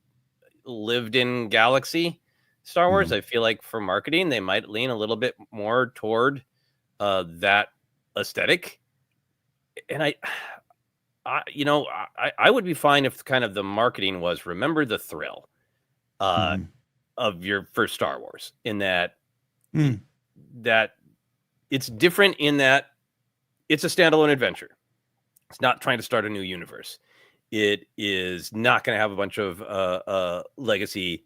lived in galaxy Star Wars, I feel like for marketing, they might lean a little bit more toward that aesthetic. And I would be fine if kind of the marketing was, remember the thrill of your first Star Wars, in that that it's different, in that it's a standalone adventure. It's not trying to start a new universe. It is not going to have a bunch of legacy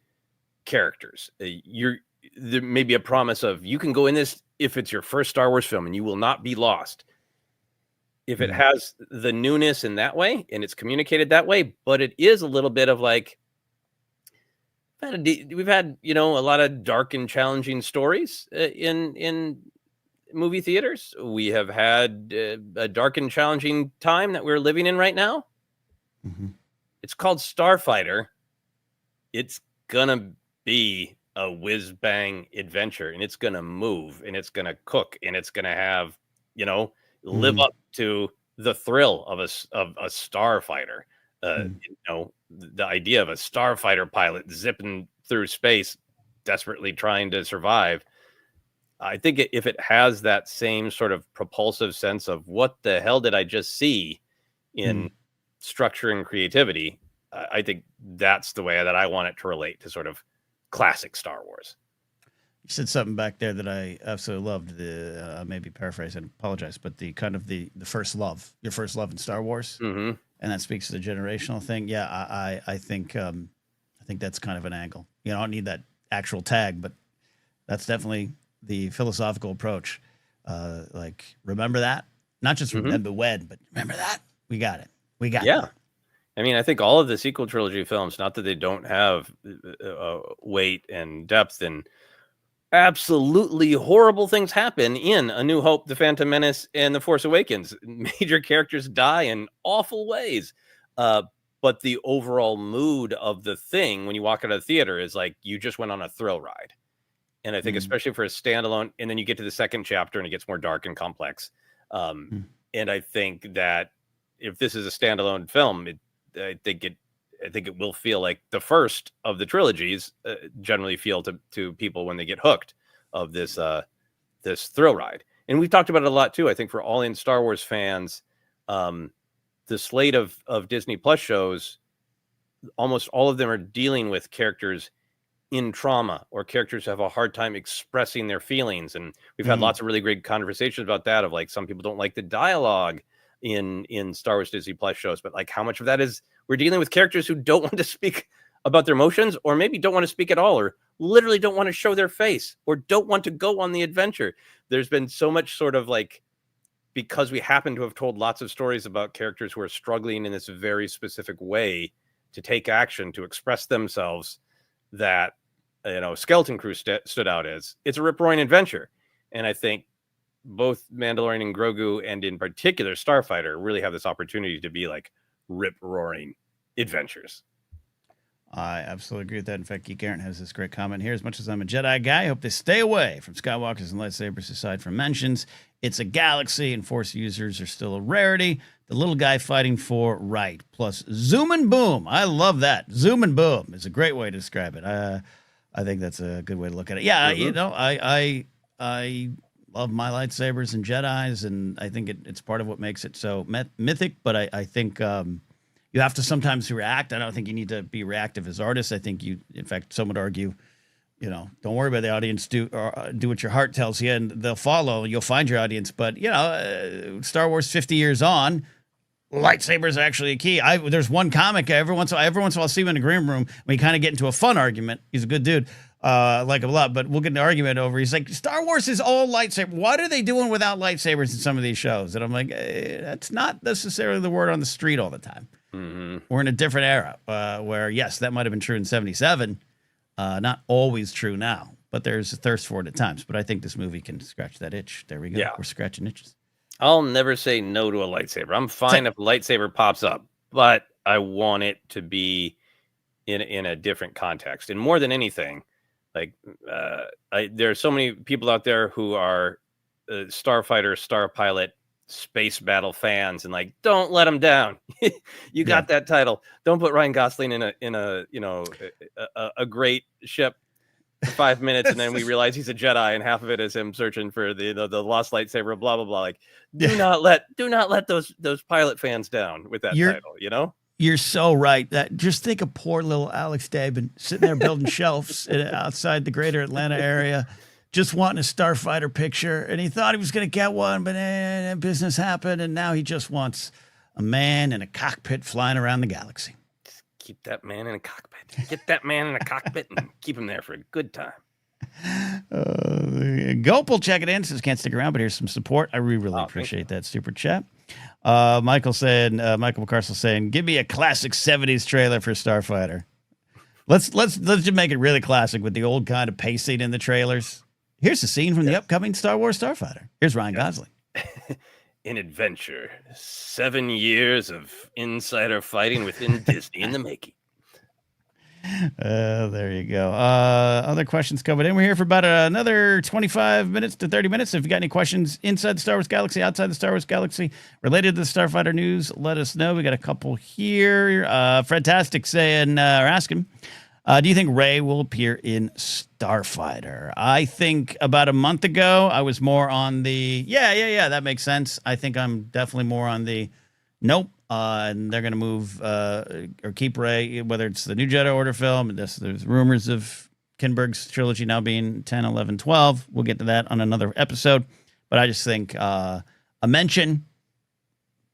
characters. There may be a promise of, you can go in this if it's your first Star Wars film and you will not be lost. If it has the newness in that way, and it's communicated that way, but it is a little bit of like, we've had a lot of dark and challenging stories in movie theaters. We have had a dark and challenging time that we're living in right now. It's called Starfighter. It's gonna be a whiz bang adventure, and it's gonna move, and it's gonna cook, and it's gonna have live up to the thrill of a starfighter. The idea of a starfighter pilot zipping through space, desperately trying to survive. I think if it has that same sort of propulsive sense of, what the hell did I just see in structure and creativity, I think that's the way that I want it to relate to sort of classic Star Wars. You said something back there that I absolutely loved. Maybe paraphrase and apologize, but the kind of the first love, your first love in Star Wars, and that speaks to the generational thing. Yeah, I think that's kind of an angle. I don't need that actual tag, but that's definitely the philosophical approach. Like, remember that, not just remember when, but remember that. We got it. We got it. I mean, I think all of the sequel trilogy films, not that they don't have weight and depth and absolutely horrible things happen in A New Hope, The Phantom Menace, and The Force Awakens. Major characters die in awful ways. But the overall mood of the thing when you walk out of the theater is like you just went on a thrill ride. And I think especially for a standalone, and then you get to the second chapter and it gets more dark and complex. And I think that if this is a standalone film, I think it will feel like the first of the trilogies generally feel to people when they get hooked of this this thrill ride. And we've talked about it a lot too. I think for all in Star Wars fans, the slate of Disney Plus shows, almost all of them are dealing with characters in trauma or characters who have a hard time expressing their feelings. And we've had lots of really great conversations about that, of like, some people don't like the dialogue in Star Wars Disney Plus shows, but like how much of that is we're dealing with characters who don't want to speak about their emotions, or maybe don't want to speak at all, or literally don't want to show their face, or don't want to go on the adventure. There's been so much sort of like, because we happen to have told lots of stories about characters who are struggling in this very specific way to take action, to express themselves, that, you know, Skeleton Crew stood out as it's a rip-roaring adventure. And I think both Mandalorian and Grogu, and in particular Starfighter, really have this opportunity to be like rip-roaring adventures. I absolutely agree with that. In fact, Geek Aaron has this great comment here. As much as I'm a Jedi guy, I hope they stay away from Skywalkers and lightsabers aside from mentions. It's a galaxy, and Force users are still a rarity. The little guy fighting for right. Plus, zoom and boom. I love that. Zoom and boom is a great way to describe it. I think that's a good way to look at it. Yeah, you know, I love my lightsabers and Jedis, and I think it's part of what makes it so mythic. But I think you have to sometimes react. I don't think you need to be reactive as artists. I think in fact, some would argue, you know, don't worry about the audience. Do what your heart tells you, and they'll follow. You'll find your audience. But you know, Star Wars 50 years on, lightsabers are actually a key. There's one comic every once in a while I'll see him in a green room. We kind of get into a fun argument. He's a good dude. I like him a lot, but we'll get an argument over. He's like, Star Wars is all lightsaber. What are they doing without lightsabers in some of these shows? And I'm like, that's not necessarily the word on the street all the time. We're in a different era where, yes, that might have been true in 77. Not always true now, but there's a thirst for it at times. But I think this movie can scratch that itch. There we go. Yeah. We're scratching itches. I'll never say no to a lightsaber. I'm fine if a lightsaber pops up, but I want it to be in a different context. And more than anything, like there are so many people out there who are Starfighter, Star Pilot, space battle fans, and like, don't let them down. You got that title. Don't put Ryan Gosling in a you know a great ship for 5 minutes, and then we realize he's a Jedi, and half of it is him searching for the lost lightsaber. Blah blah blah. Like, do not let those pilot fans down with that title. You know. You're so right. That just think of poor little Alex Dabin sitting there building shelves outside the greater Atlanta area, just wanting a Starfighter picture. And he thought he was going to get one, but business happened. And now he just wants a man in a cockpit flying around the galaxy. Just keep that man in a cockpit. Get that man in a cockpit and keep him there for a good time. Gopal checking in. Says can't stick around, but here's some support. I really appreciate that super chat. Michael McCarcel saying, give me a classic 70s trailer for Starfighter. Let's just make it really classic with the old kind of pacing in the trailers. Here's a scene from the upcoming Star Wars Starfighter. Here's Ryan Gosling. An adventure. 7 years of insider fighting within Disney in the making. There you go. Other questions coming in. We're here for about another 25 minutes to 30 minutes. If you got any questions inside the Star Wars Galaxy, outside the Star Wars Galaxy, related to the Starfighter news, let us know. We got a couple here. Fredtastic saying, or asking, do you think Rey will appear in Starfighter? I think about a month ago, I was more on the, yeah, that makes sense. I think I'm definitely more on the, nope. And they're going to move or keep Rey, whether it's the new Jedi Order film. There's rumors of Kinberg's trilogy now being 10, 11, 12. We'll get to that on another episode. But I just think a mention,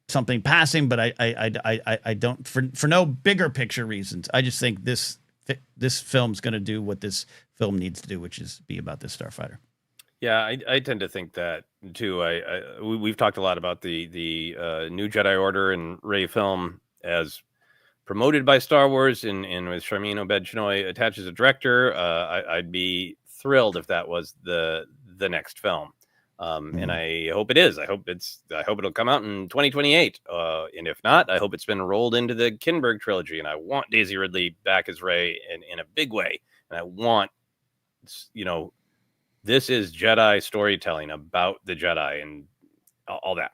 something passing, but I don't, for no bigger picture reasons. I just think this film's going to do what this film needs to do, which is be about this Starfighter. Yeah, I tend to think that too. We've talked a lot about the new Jedi Order and Rey film as promoted by Star Wars, and with Sharmeen Obaid-Chinoy attached as a director. I'd be thrilled if that was the next film. And I hope it is. I hope it'll come out in 2028. And if not, I hope it's been rolled into the Kinberg trilogy. And I want Daisy Ridley back as Rey in a big way. And I want, this is Jedi storytelling about the Jedi and all that.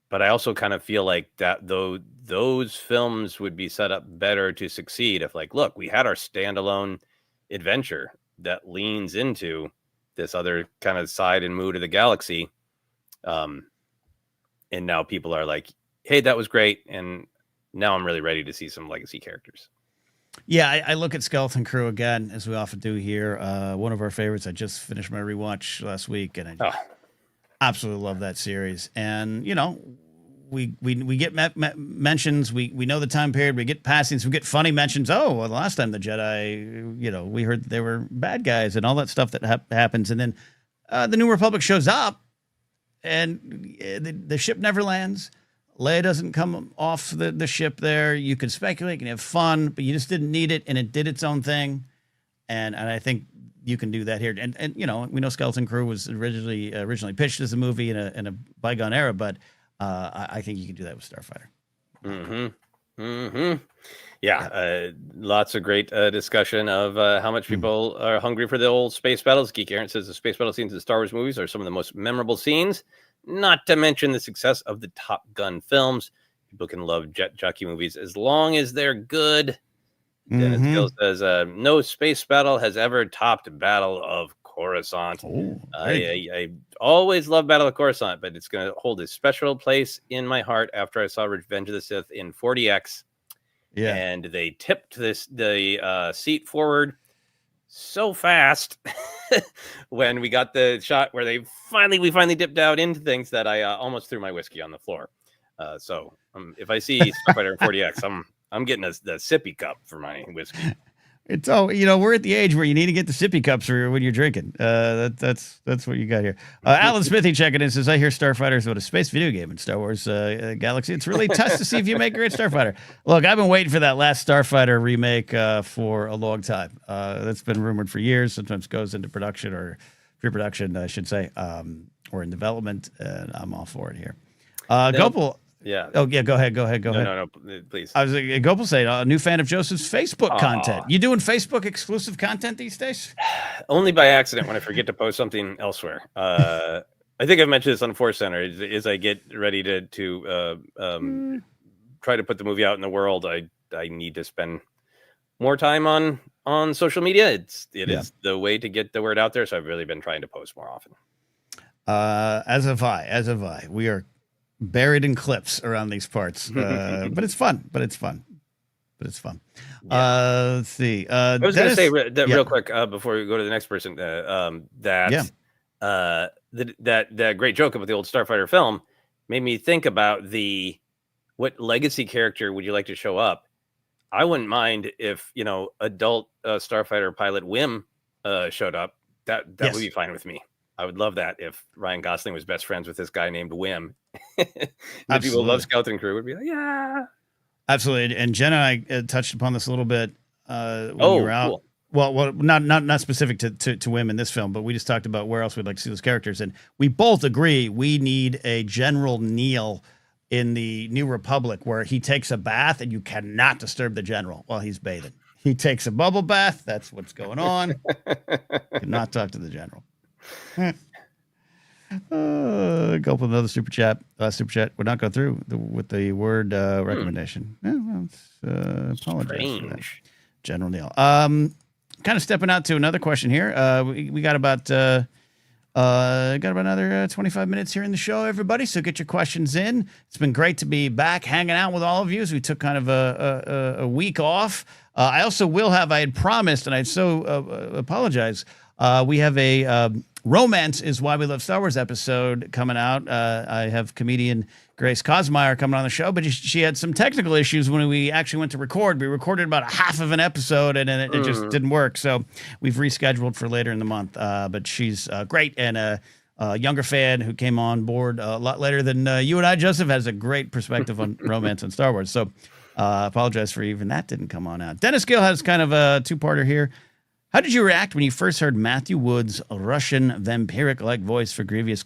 But I also kind of feel like that those films would be set up better to succeed if, like, look, we had our standalone adventure that leans into this other kind of side and mood of the galaxy. And now people are like, hey, that was great. And now I'm really ready to see some legacy characters. Yeah, I look at Skeleton Crew again, as we often do here. One of our favorites. I just finished my rewatch last week, and I absolutely love that series. And, we get mentions. We know the time period. We get passings. We get funny mentions. Oh, well, the last time the Jedi, we heard they were bad guys and all that stuff that happens. And then the New Republic shows up, and the ship never lands. Leia doesn't come off the ship there. You can speculate, you can have fun, but you just didn't need it, and it did its own thing. And I think you can do that here. And we know Skeleton Crew was originally pitched as a movie in a bygone era, but I think you can do that with Starfighter. Yeah, lots of great discussion of how much people are hungry for the old space battles. Geek Aaron says the space battle scenes in Star Wars movies are some of the most memorable scenes, not to mention the success of the Top Gun films. People can love jet jockey movies as long as they're good. Dennis Gill says, no space battle has ever topped Battle of Coruscant. I always love Battle of Coruscant, but it's going to hold a special place in my heart after I saw Revenge of the Sith in 40X. Yeah, and they tipped the seat forward so fast when we got the shot where we finally dipped out into things that I almost threw my whiskey on the floor. So if I see Starfighter in 40X, I'm getting the sippy cup for my whiskey. It's we're at the age where you need to get the sippy cups when you're drinking. That's what you got here. Alan Smithy checking in says, I hear Starfighter is about a space video game in Star Wars Galaxy. It's really tough to see if you make a great Starfighter. Look, I've been waiting for that last Starfighter remake for a long time. That's been rumored for years. Sometimes goes into production or pre-production, I should say, or in development. And I'm all for it here. Gopal. Yeah. Oh, yeah. Go ahead. No, please. I was Gopal saying, a new fan of Joseph's Facebook content. You doing Facebook exclusive content these days? Only by accident when I forget to post something elsewhere. I think I've mentioned this on ForceCenter. As I get ready to try to put the movie out in the world, I need to spend more time on social media. It is the way to get the word out there. So I've really been trying to post more often. As have I. We are buried in clips around these parts, but it's fun. Let's see. I was going to say real quick before we go to the next person that great joke about the old Starfighter film made me think about what legacy character would you like to show up? I wouldn't mind if adult Starfighter pilot Wim showed up. That would be fine with me. I would love that if Ryan Gosling was best friends with this guy named Wim. The people who love Skeleton Crew would be like, yeah. Absolutely. And Jen and I touched upon this a little bit when we were out. Cool. Well, not specific to Wim in this film, but we just talked about where else we'd like to see those characters. And we both agree we need a General Neil in the New Republic where he takes a bath and you cannot disturb the general while he's bathing. He takes a bubble bath. That's what's going on. Cannot talk to the general. Go up with another super chat. Super chat. We're not going through with the word recommendation. Apologize for that. General Neil. Kind of stepping out to another question here. We got about another 25 minutes here in the show, everybody. So get your questions in. It's been great to be back hanging out with all of you as we took kind of a week off. I also will have. I had promised, and I so apologize. We have a Romance is Why We Love Star Wars episode coming out. I have comedian Grace Cosmeyer coming on the show, but she had some technical issues when we actually went to record. We recorded about a half of an episode, and it just didn't work. So we've rescheduled for later in the month. But she's great, and a younger fan who came on board a lot later than you and I. Joseph has a great perspective on romance and Star Wars. So apologize for even that didn't come on out. Dennis Gill has kind of a two-parter here. How did you react when you first heard Matthew Wood's Russian vampiric-like voice for Grievous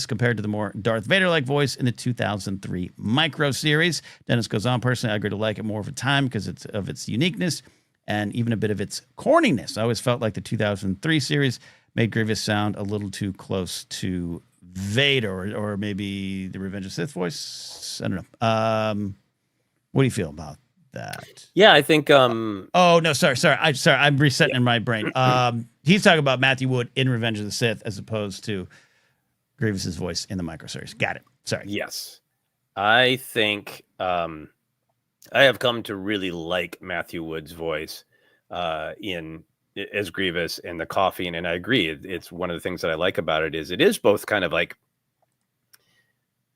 compared to the more Darth Vader-like voice in the 2003 Micro series? Dennis goes on, personally, I grew to like it more over time because of its uniqueness and even a bit of its corniness. I always felt like the 2003 series made Grievous sound a little too close to Vader or maybe the Revenge of the Sith voice. I don't know. What do you feel about that? Yeah, I think Oh no, sorry. I'm resetting in my brain. He's talking about Matthew Wood in Revenge of the Sith as opposed to Grievous's voice in the Micro series. Got it. Sorry. Yes. I think I have come to really like Matthew Wood's voice in as Grievous and the coughing, and I agree. It's one of the things that I like about it is both kind of like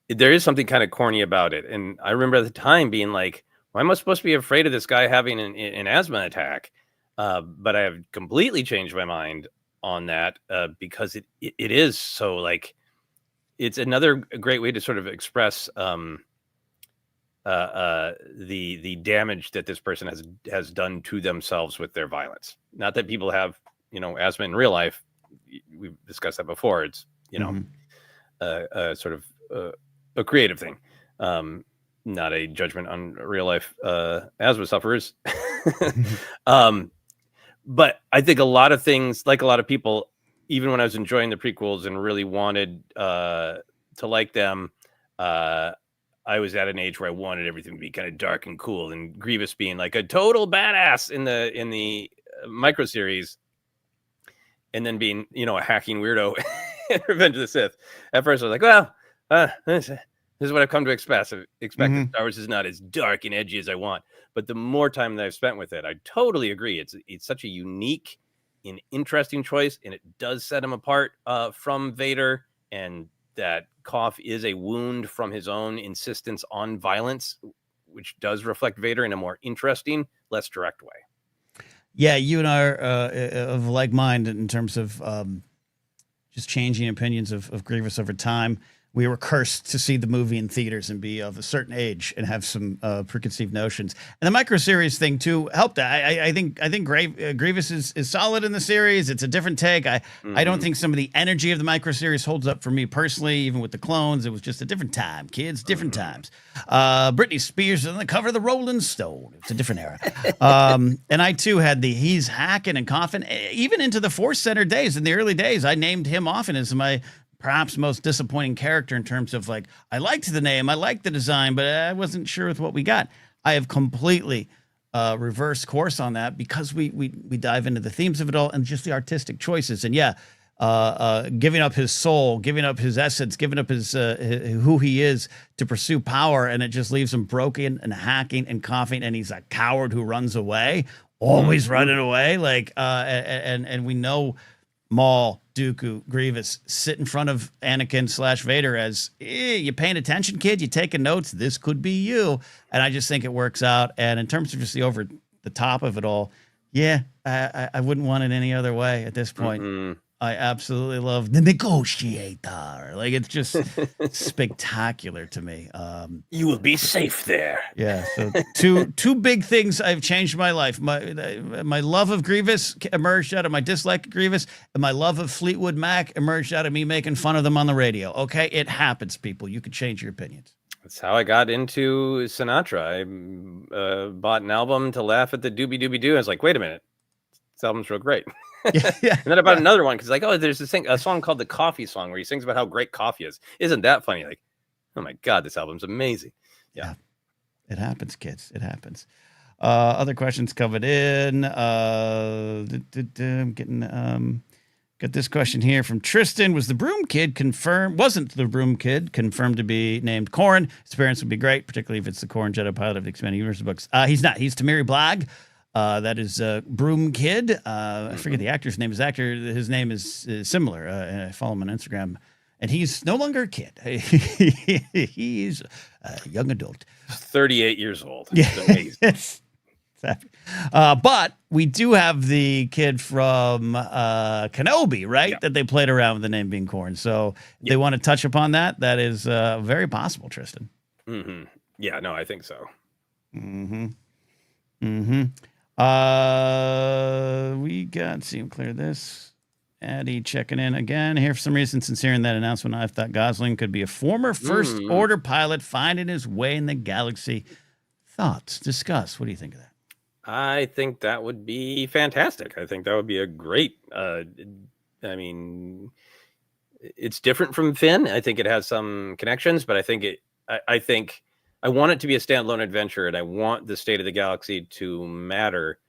there is something kind of corny about it, and I remember at the time being like, why am I supposed to be afraid of this guy having an asthma attack? But I have completely changed my mind on that because it is so like it's another great way to sort of express the damage that this person has done to themselves with their violence. Not that people have asthma in real life. We've discussed that before. It's sort of a creative thing. Not a judgment on real life asthma sufferers. But I think a lot of things, like a lot of people, even when I was enjoying the prequels and really wanted to like them, I was at an age where I wanted everything to be kind of dark and cool, and Grievous being like a total badass in the Micro series, and then being a hacking weirdo in Revenge of the Sith. At first I was like, well, this is what I've come to expect. That Star Wars is not as dark and edgy as I want. But the more time that I've spent with it, I totally agree. It's such a unique and interesting choice, and it does set him apart from Vader. And that cough is a wound from his own insistence on violence, which does reflect Vader in a more interesting, less direct way. Yeah, you and I are of like mind in terms of just changing opinions of Grievous over time. We were cursed to see the movie in theaters and be of a certain age and have some preconceived notions. And the Micro series thing too helped. I think Grievous is solid in the series. It's a different take. I don't think some of the energy of the Micro series holds up for me personally. Even with the clones, it was just a different time, kids. Different times. Britney Spears on the cover of the Rolling Stone. It's a different era. And I too had he's hacking and coughing even into the ForceCenter days. In the early days, I named him often as my perhaps most disappointing character in terms of like, I liked the name, I liked the design, but I wasn't sure with what we got. I have completely reversed course on that because we dive into the themes of it all and just the artistic choices. And yeah, giving up his soul, giving up his essence, giving up his who he is to pursue power, and it just leaves him broken and hacking and coughing, and he's a coward who runs away, always running away. Like, and we know Maul, Dooku, Grievous sit in front of Anakin / Vader as, you paying attention, kid? You taking notes? This could be you. And I just think it works out. And in terms of just the over the top of it all, yeah, I wouldn't want it any other way at this point. I absolutely love the negotiator. Like, it's just spectacular to me. You will be safe there. Yeah. So two big things I've changed my life. My love of Grievous emerged out of my dislike of Grievous, and my love of Fleetwood Mac emerged out of me making fun of them on the radio. Okay, it happens, people. You could change your opinions. That's how I got into Sinatra. I bought an album to laugh at the doobie doobie doo. I was like, wait a minute, this album's real great. Yeah. And then I bought another one because like, oh, there's a song called the Coffee Song where he sings about how great coffee is. Isn't that funny? Like, oh my God, this album's amazing. Yeah. It happens, kids. It happens. Other questions coming in. I'm getting got this question here from Tristan. Wasn't the Broom Kid confirmed to be named Corrin? His appearance would be great, particularly if it's the Corrin Jedi pilot of the Expanded Universe books. He's not. He's Tamiri Blag. That is Broom Kid. I forget the actor's name. His name is similar. And I follow him on Instagram. And he's no longer a kid. He's a young adult. 38 years old. Yeah. It's amazing. But we do have the kid from Kenobi, right? Yeah. That they played around with the name being Corrin. So if they want to touch upon that, that is very possible, Tristan. Yeah, no, I think so. We got, see him clear this. Addy checking in again here for some reason. Since hearing that announcement, I thought Gosling could be a former First Order pilot finding his way in the galaxy. Thoughts? Discuss. What do you think of that? I think that would be fantastic. I think that would be a great. I mean, it's different from Finn. I think it has some connections, but I think I think I want it to be a standalone adventure, and I want the state of the galaxy to matter.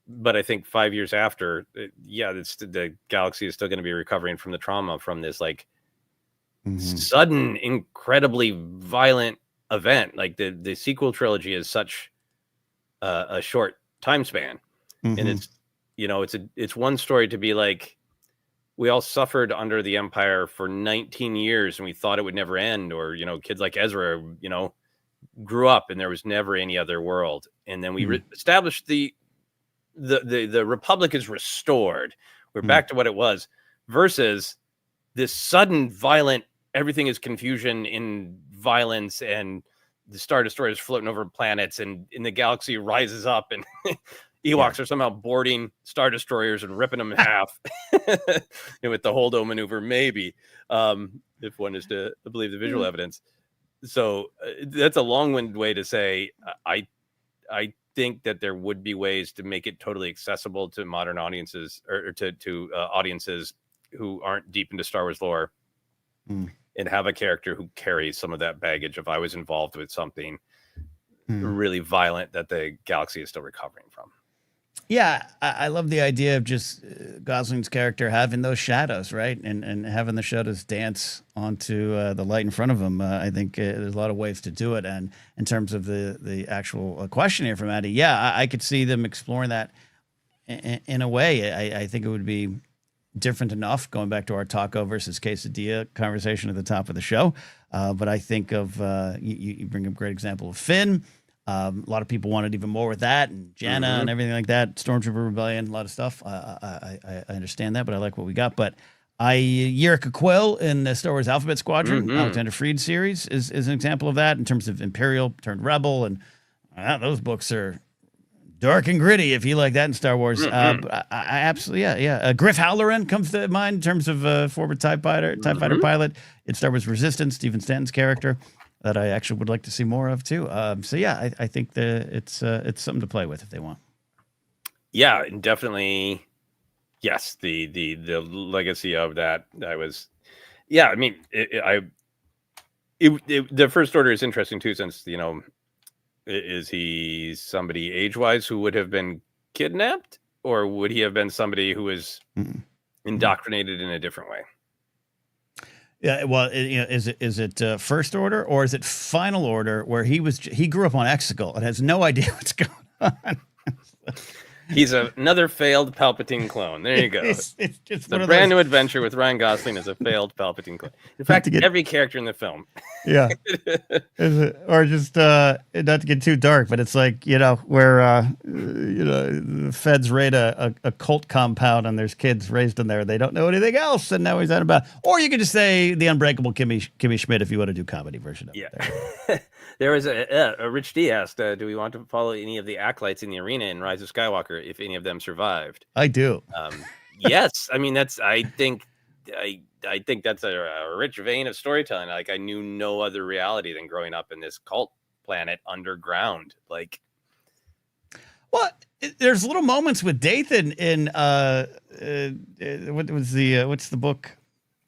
But I think 5 years after, the galaxy is still going to be recovering from the trauma from this sudden, incredibly violent event. Like the sequel trilogy is such a short time span, and it's one story to be like, we all suffered under the Empire for 19 years and we thought it would never end, or kids like Ezra grew up and there was never any other world, and then we established the Republic is restored, we're back to what it was, versus this sudden violent, everything is confusion in violence, and the Star Destroyers floating over planets, and the galaxy rises up, and Ewoks are somehow boarding Star Destroyers and ripping them in half with the Holdo maneuver, maybe, if one is to believe the visual evidence. So that's a long-winded way to say I think that there would be ways to make it totally accessible to modern audiences, or to audiences who aren't deep into Star Wars lore, and have a character who carries some of that baggage of, I was involved with something really violent that the galaxy is still recovering from. Yeah, I love the idea of just Gosling's character having those shadows, right? And having the shadows dance onto the light in front of him. I think there's a lot of ways to do it. And in terms of the actual question here from Addy, yeah, I could see them exploring that in a way. I think it would be different enough, going back to our taco versus quesadilla conversation at the top of the show. But I think of, you bring up a great example of Finn. A lot of people wanted even more with that, and Janna and everything like that. Stormtrooper Rebellion, a lot of stuff. I understand that, but I like what we got. But Yrica Quill in the Star Wars Alphabet Squadron, Alexander Freed series is an example of that in terms of Imperial turned Rebel, and those books are dark and gritty if you like that in Star Wars. But I absolutely, yeah. Griff Halloran comes to mind in terms of former TIE Fighter pilot in Star Wars Resistance, Stephen Stanton's character, that I actually would like to see more of too. So yeah, I think that it's something to play with if they want. Yeah, definitely. Yes, the legacy of that. I mean, the First Order is interesting too, since is he somebody age-wise who would have been kidnapped, or would he have been somebody who was indoctrinated in a different way? Yeah, well, is it First Order, or is it Final Order, where he grew up on Exegol and has no idea what's going on? He's another failed Palpatine clone. There you go. It's just the brand new adventure with Ryan Gosling as a failed Palpatine clone. In fact, every character in the film. Yeah. Or just not to get too dark, but it's like, where the feds raid a cult compound and there's kids raised in there. They don't know anything else, and now he's out about. Or you could just say the Unbreakable Kimmy Schmidt if you want to do comedy version of it. Yeah. There was a Rich D asked, do we want to follow any of the acolytes in the arena in Rise of Skywalker if any of them survived? I do. Yes. I mean, I think that's a rich vein of storytelling. Like, I knew no other reality than growing up in this cult planet underground. Like, well, there's little moments with Dathan in what's the book?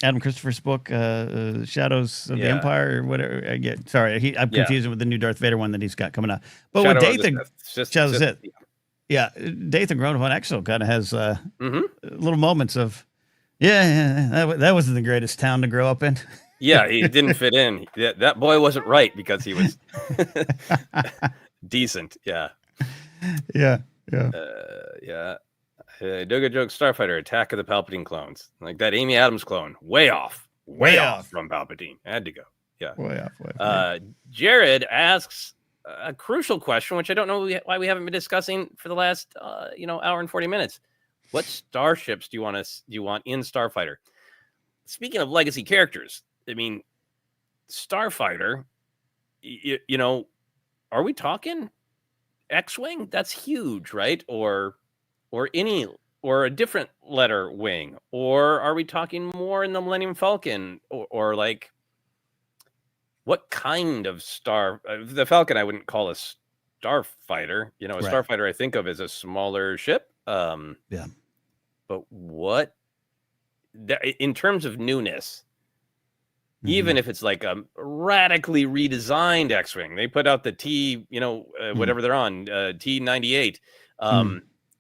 Adam Christopher's book, Shadows of the Empire, or whatever. I'm confusing with the new Darth Vader one that he's got coming out. But with Dathan, Shadows of the Sith. Yeah, Dathan growing up on Exo kind of has little moments of, that wasn't the greatest town to grow up in. Yeah, he didn't fit in. That boy wasn't right because he was decent. Yeah. Yeah. Doga Joke Starfighter, Attack of the Palpatine Clones. Like that Amy Adams clone. Way off from Palpatine. Had to go. Yeah. Way off. Jared asks a crucial question, which I don't know why we haven't been discussing for the last hour and 40 minutes. What starships do you want in Starfighter? Speaking of legacy characters, I mean, Starfighter, are we talking X-wing? That's huge, right? Or a different letter wing? Or are we talking more in the Millennium Falcon? Or like what kind of star? The Falcon I wouldn't call a starfighter. A Right. starfighter I think of as a smaller ship. Yeah. But what in terms of newness? Mm-hmm. Even if it's like a radically redesigned X-wing, they put out the T, whatever they're on, T98,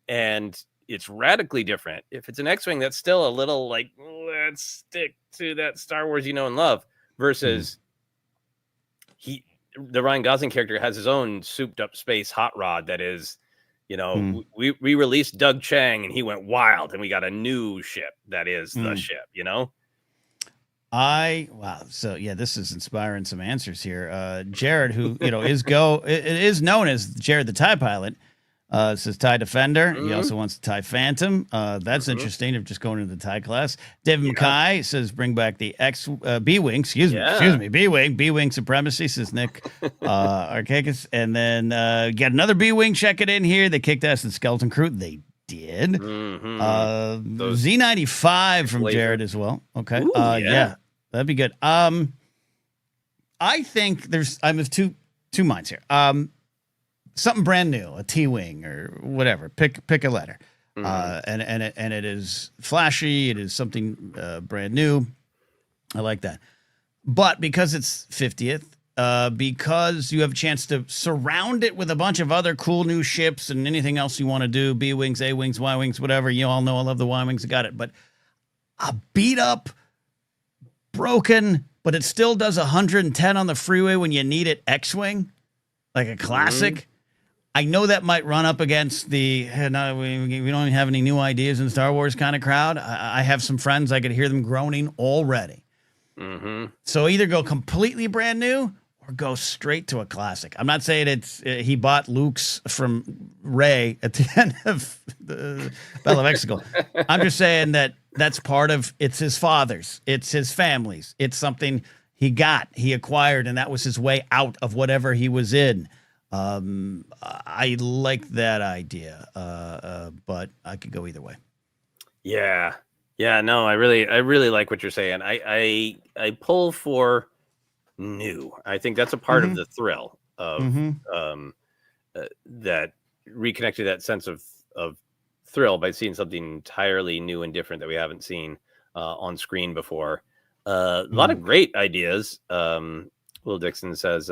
and it's radically different. If it's an X-wing, that's still a little like, let's stick to that Star Wars you know and love. Versus the Ryan Gosling character has his own souped up space hot rod that is, we released Doug Chang and he went wild, and we got a new ship that is the ship, Wow. So yeah, this is inspiring some answers here. Jared, who is known as Jared the TIE pilot, says TIE Defender. He also wants the TIE Phantom. That's interesting. Of just going into the TIE class. David Mackay says bring back the B-wing. Excuse me, B-wing. B-wing supremacy, says Nick Arcakis. And then get another B-wing checking in here. They kicked ass in Skeleton Crew. They did. Z95 from Jared as well. Okay. Ooh, yeah, that'd be good. I think I'm of two minds here. Something brand new, a T-wing or whatever. Pick a letter. And it is flashy. It is something brand new. I like that. But because it's 50th, because you have a chance to surround it with a bunch of other cool new ships and anything else you want to do, B-wings, A-wings, Y-wings, whatever. You all know I love the Y-wings. I got it. But a beat up, broken, but it still does 110 on the freeway when you need it X-wing, like a classic. I know that might run up against the, no, we don't have any new ideas in Star Wars kind of crowd. I have some friends, I could hear them groaning already. So either go completely brand new or go straight to a classic. I'm not saying he bought Luke's from Rey at the end of the Battle of Mexico. I'm just saying that's part of, it's his father's, it's his family's, it's something he acquired, and that was his way out of whatever he was in. I like that idea, but I could go either way. Yeah. No, I really like what you're saying. I pull for new. I think that's a part of the thrill of that, reconnected that sense of thrill by seeing something entirely new and different that we haven't seen on screen before. A lot of great ideas. Will Dixon says,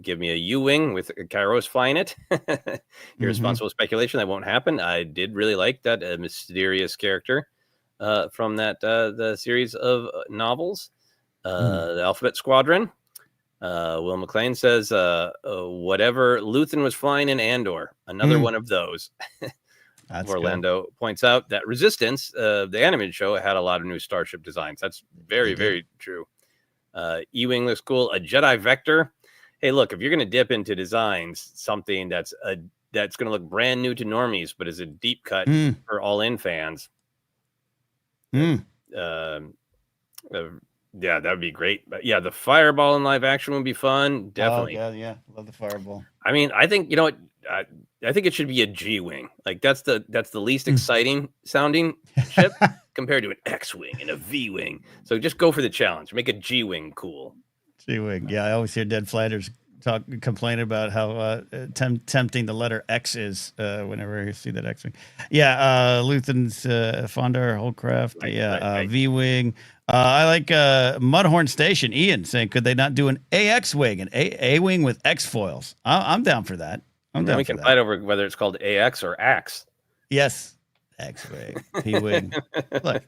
give me a U-wing with Kairos flying it. Irresponsible speculation. That won't happen. I did really like that mysterious character from that the series of novels, the Alphabet Squadron. Will McLean says, whatever Luthen was flying in Andor, another one of those. Orlando points out that Resistance, the animated show, had a lot of new starship designs. That's very, very true. E-wing looks cool. A Jedi Vector. Hey, look, if you're going to dip into designs, something that's going to look brand new to normies, but is a deep cut for all-in fans. Yeah, that would be great. But yeah, the Fireball in live action would be fun. Definitely. Oh, yeah. Love the Fireball. I mean, I think, I think it should be a G-wing. Like that's the least exciting sounding ship compared to an X-wing and a V-wing. So just go for the challenge. Make a G-wing cool. G-wing. Yeah, I always hear Dead Flanders complain about how tempting the letter X is whenever you see that X-wing. Yeah, Luthen's Fondar, Holdcraft. Right. V-wing. I like Mudhorn Station. Ian saying, could they not do an AX-wing, an A-wing with X-foils? I'm down for that. We can fight over whether it's called AX or AX. Yes. X-wing, P-wing. Look, a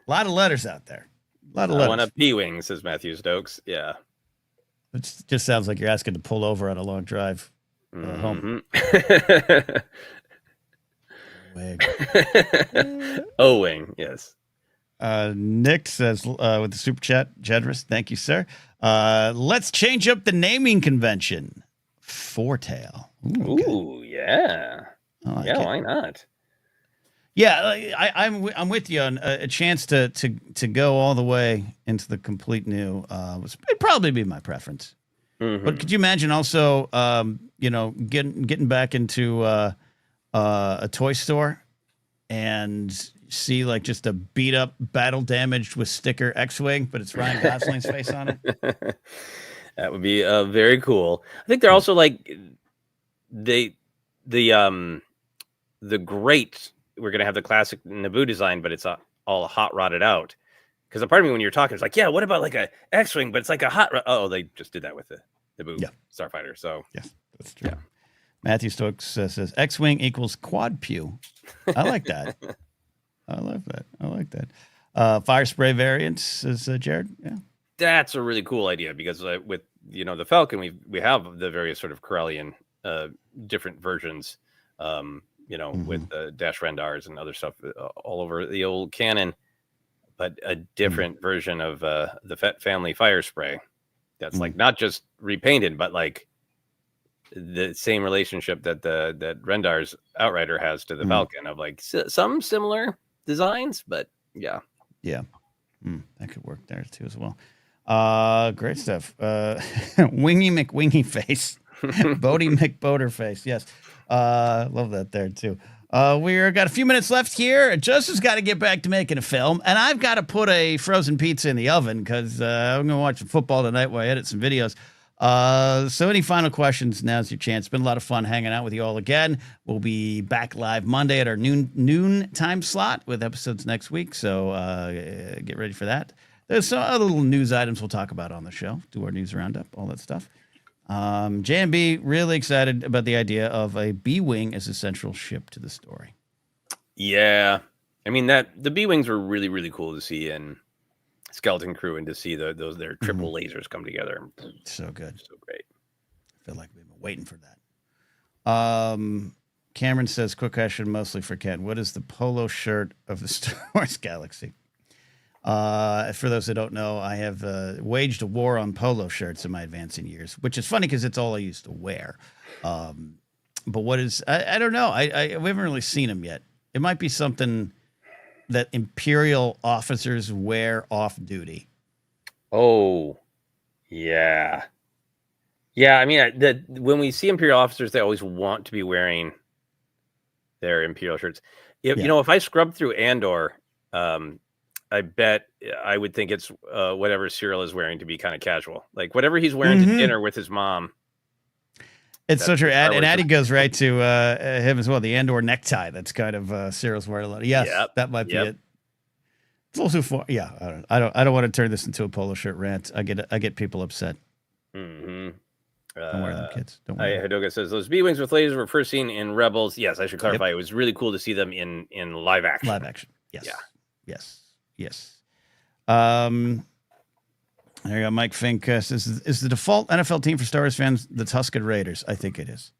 lot of letters out there. I want a P-wing, says Matthew Stokes. Yeah. It just sounds like you're asking to pull over on a long drive home. O-wing, yes. Nick says with the super chat, generous. Thank you, sir. Let's change up the naming convention. Four-tail. Ooh, yeah. Why not? Yeah, I'm with you on a chance to go all the way into the complete new. It'd probably be my preference. But could you imagine also, getting back into a toy store and see like just a beat up, battle damaged with sticker X-wing, but it's Ryan Gosling's face on it? That would be very cool. I think they're also like the great. We're gonna have the classic Naboo design, but it's all hot rodded out. Because a part of me, when you're talking, it's like, yeah, what about like a X-wing, but it's like a hot. Oh, they just did that with the Naboo Starfighter. So yeah, that's true. Yeah. Matthew Stokes says X-wing equals quad pew. I like that. I love that. I like that. Fire spray variants, says Jared. Yeah. That's a really cool idea because with the Falcon, we have the various sort of Corellian different versions, with Dash Rendars and other stuff all over the old canon, but a different version of the Fett family fire spray that's like not just repainted, but like the same relationship that that Rendar's Outrider has to the Falcon of like some similar designs, but yeah. That could work there too as well. Great stuff. Wingy McWingy face. Bodie McBoater face. Yes. Love that there too. We've got a few minutes left here. Justin's got to get back to making a film, and I've got to put a frozen pizza in the oven because I'm going to watch some football tonight while I edit some videos. So any final questions? Now's your chance. It's been a lot of fun hanging out with you all again. We'll be back live Monday at our noon time slot with episodes next week. So get ready for that. There's some other little news items we'll talk about on the show. Do our news roundup, all that stuff. J&B really excited about the idea of a B-wing as a central ship to the story. Yeah, I mean the B-wings were really, really cool to see in Skeleton Crew and to see their triple lasers come together. So good, so great. I feel like we've been waiting for that. Cameron says, quick question, mostly for Ken. What is the polo shirt of the Star Wars galaxy? For those that don't know, I have waged a war on polo shirts in my advancing years, which is funny because it's all I used to wear. But what is, I don't know. We haven't really seen them yet. It might be something that Imperial officers wear off duty. Oh, yeah. Yeah, I mean, when we see Imperial officers, they always want to be wearing their Imperial shirts. If I scrub through Andor, I bet I would think it's whatever Cyril is wearing to be kind of casual. Like whatever he's wearing to dinner with his mom. It's so true. And Addie goes right to him as well. The Andor necktie. That's kind of Cyril's wearing a lot. Yes, that might be it. It's also far. Yeah, I don't want to turn this into a polo shirt rant. I get people upset. Mm-hmm. Don't wear them, kids. Don't wear them. Hadoga says those B-wings with lasers were first seen in Rebels. Yes, I should clarify. It was really cool to see them in live action. Live action. Yes. Yeah. Yes. There you go. Mike Fink says, is the default NFL team for Star Wars fans the Tusken Raiders? I think it is.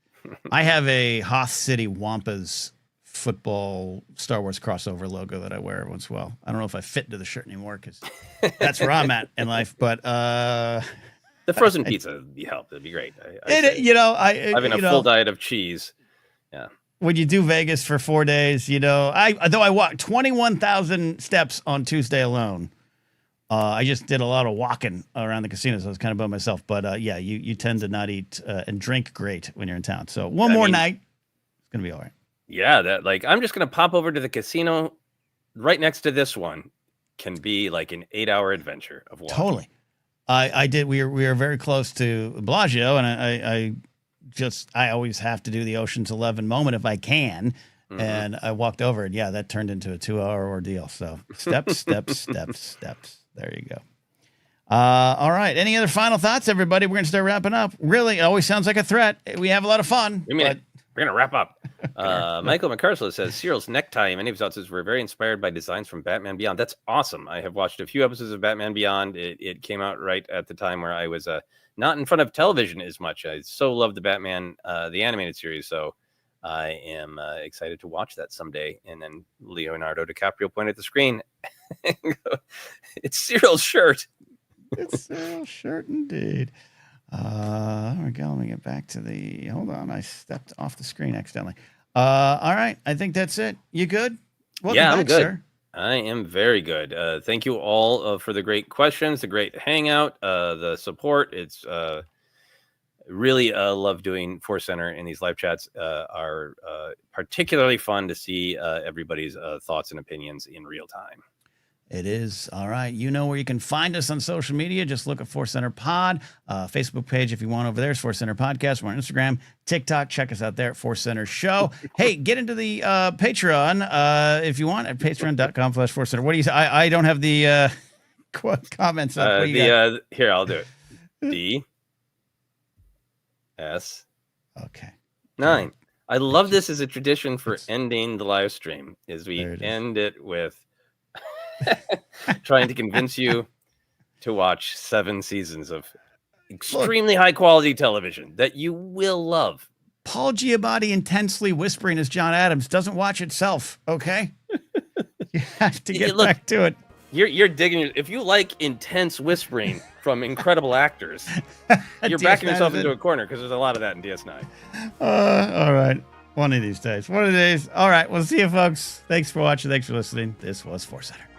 I have a Hoth City Wampas football Star Wars crossover logo that I wear every once in a while. I don't know if I fit into the shirt anymore because that's where I'm at in life. But the frozen pizza would be help. That'd be great. Having a full diet of cheese. Yeah. When you do Vegas for 4 days, I walked 21,000 steps on Tuesday alone. I just did a lot of walking around the casino, so I was kind of by myself. But you tend to not eat and drink great when you're in town. So one more night, it's gonna be all right. Yeah, I'm just gonna pop over to the casino right next to this one. Can be like an 8-hour adventure of walking. Totally. I did. We were very close to Bellagio, and I always have to do the Ocean's 11 moment if I can. Mm-hmm. And I walked over, and that turned into a 2-hour ordeal. So steps. There you go. All right. Any other final thoughts, everybody? We're going to start wrapping up. Really, it always sounds like a threat. We have a lot of fun. We're going to wrap up. Michael McCarslow says, Cyril's necktie and many of his outfits were very inspired by designs from Batman Beyond. That's awesome. I have watched a few episodes of Batman Beyond. It came out right at the time where I was not in front of television as much. I so love the Batman, the animated series. So I am excited to watch that someday. And then Leonardo DiCaprio pointed at the screen. It's Cyril's shirt. It's Cyril's shirt indeed. There we go. Let me get back to hold on. I stepped off the screen accidentally. All right. I think that's it. You good? Welcome back, I'm good. Sir. I am very good. Thank you all for the great questions, the great hangout, the support. It's Really love doing Force Center, and these live chats are particularly fun to see everybody's thoughts and opinions in real time. It is. All right. You know where you can find us on social media. Just look at ForceCenter Pod. Facebook page, if you want, over there is ForceCenter Podcast. We're on Instagram, TikTok. Check us out there at ForceCenter Show. Hey, get into the Patreon if you want at patreon.com/ForceCenter. What do you say? I don't have the comments up. What do you got? Here, I'll do it. DS Okay. 9. I love this as a tradition for ending the live stream, is we end it with trying to convince you to watch 7 seasons of extremely high quality television that you will love. Paul Giamatti intensely whispering as John Adams doesn't watch itself, okay? You have to get back to it. You're digging it. If you like intense whispering from incredible actors, you're backing yourself into a corner because there's a lot of that in DS9. All right. One of these days. All right. We'll see you, folks. Thanks for watching. Thanks for listening. This was ForceCenter.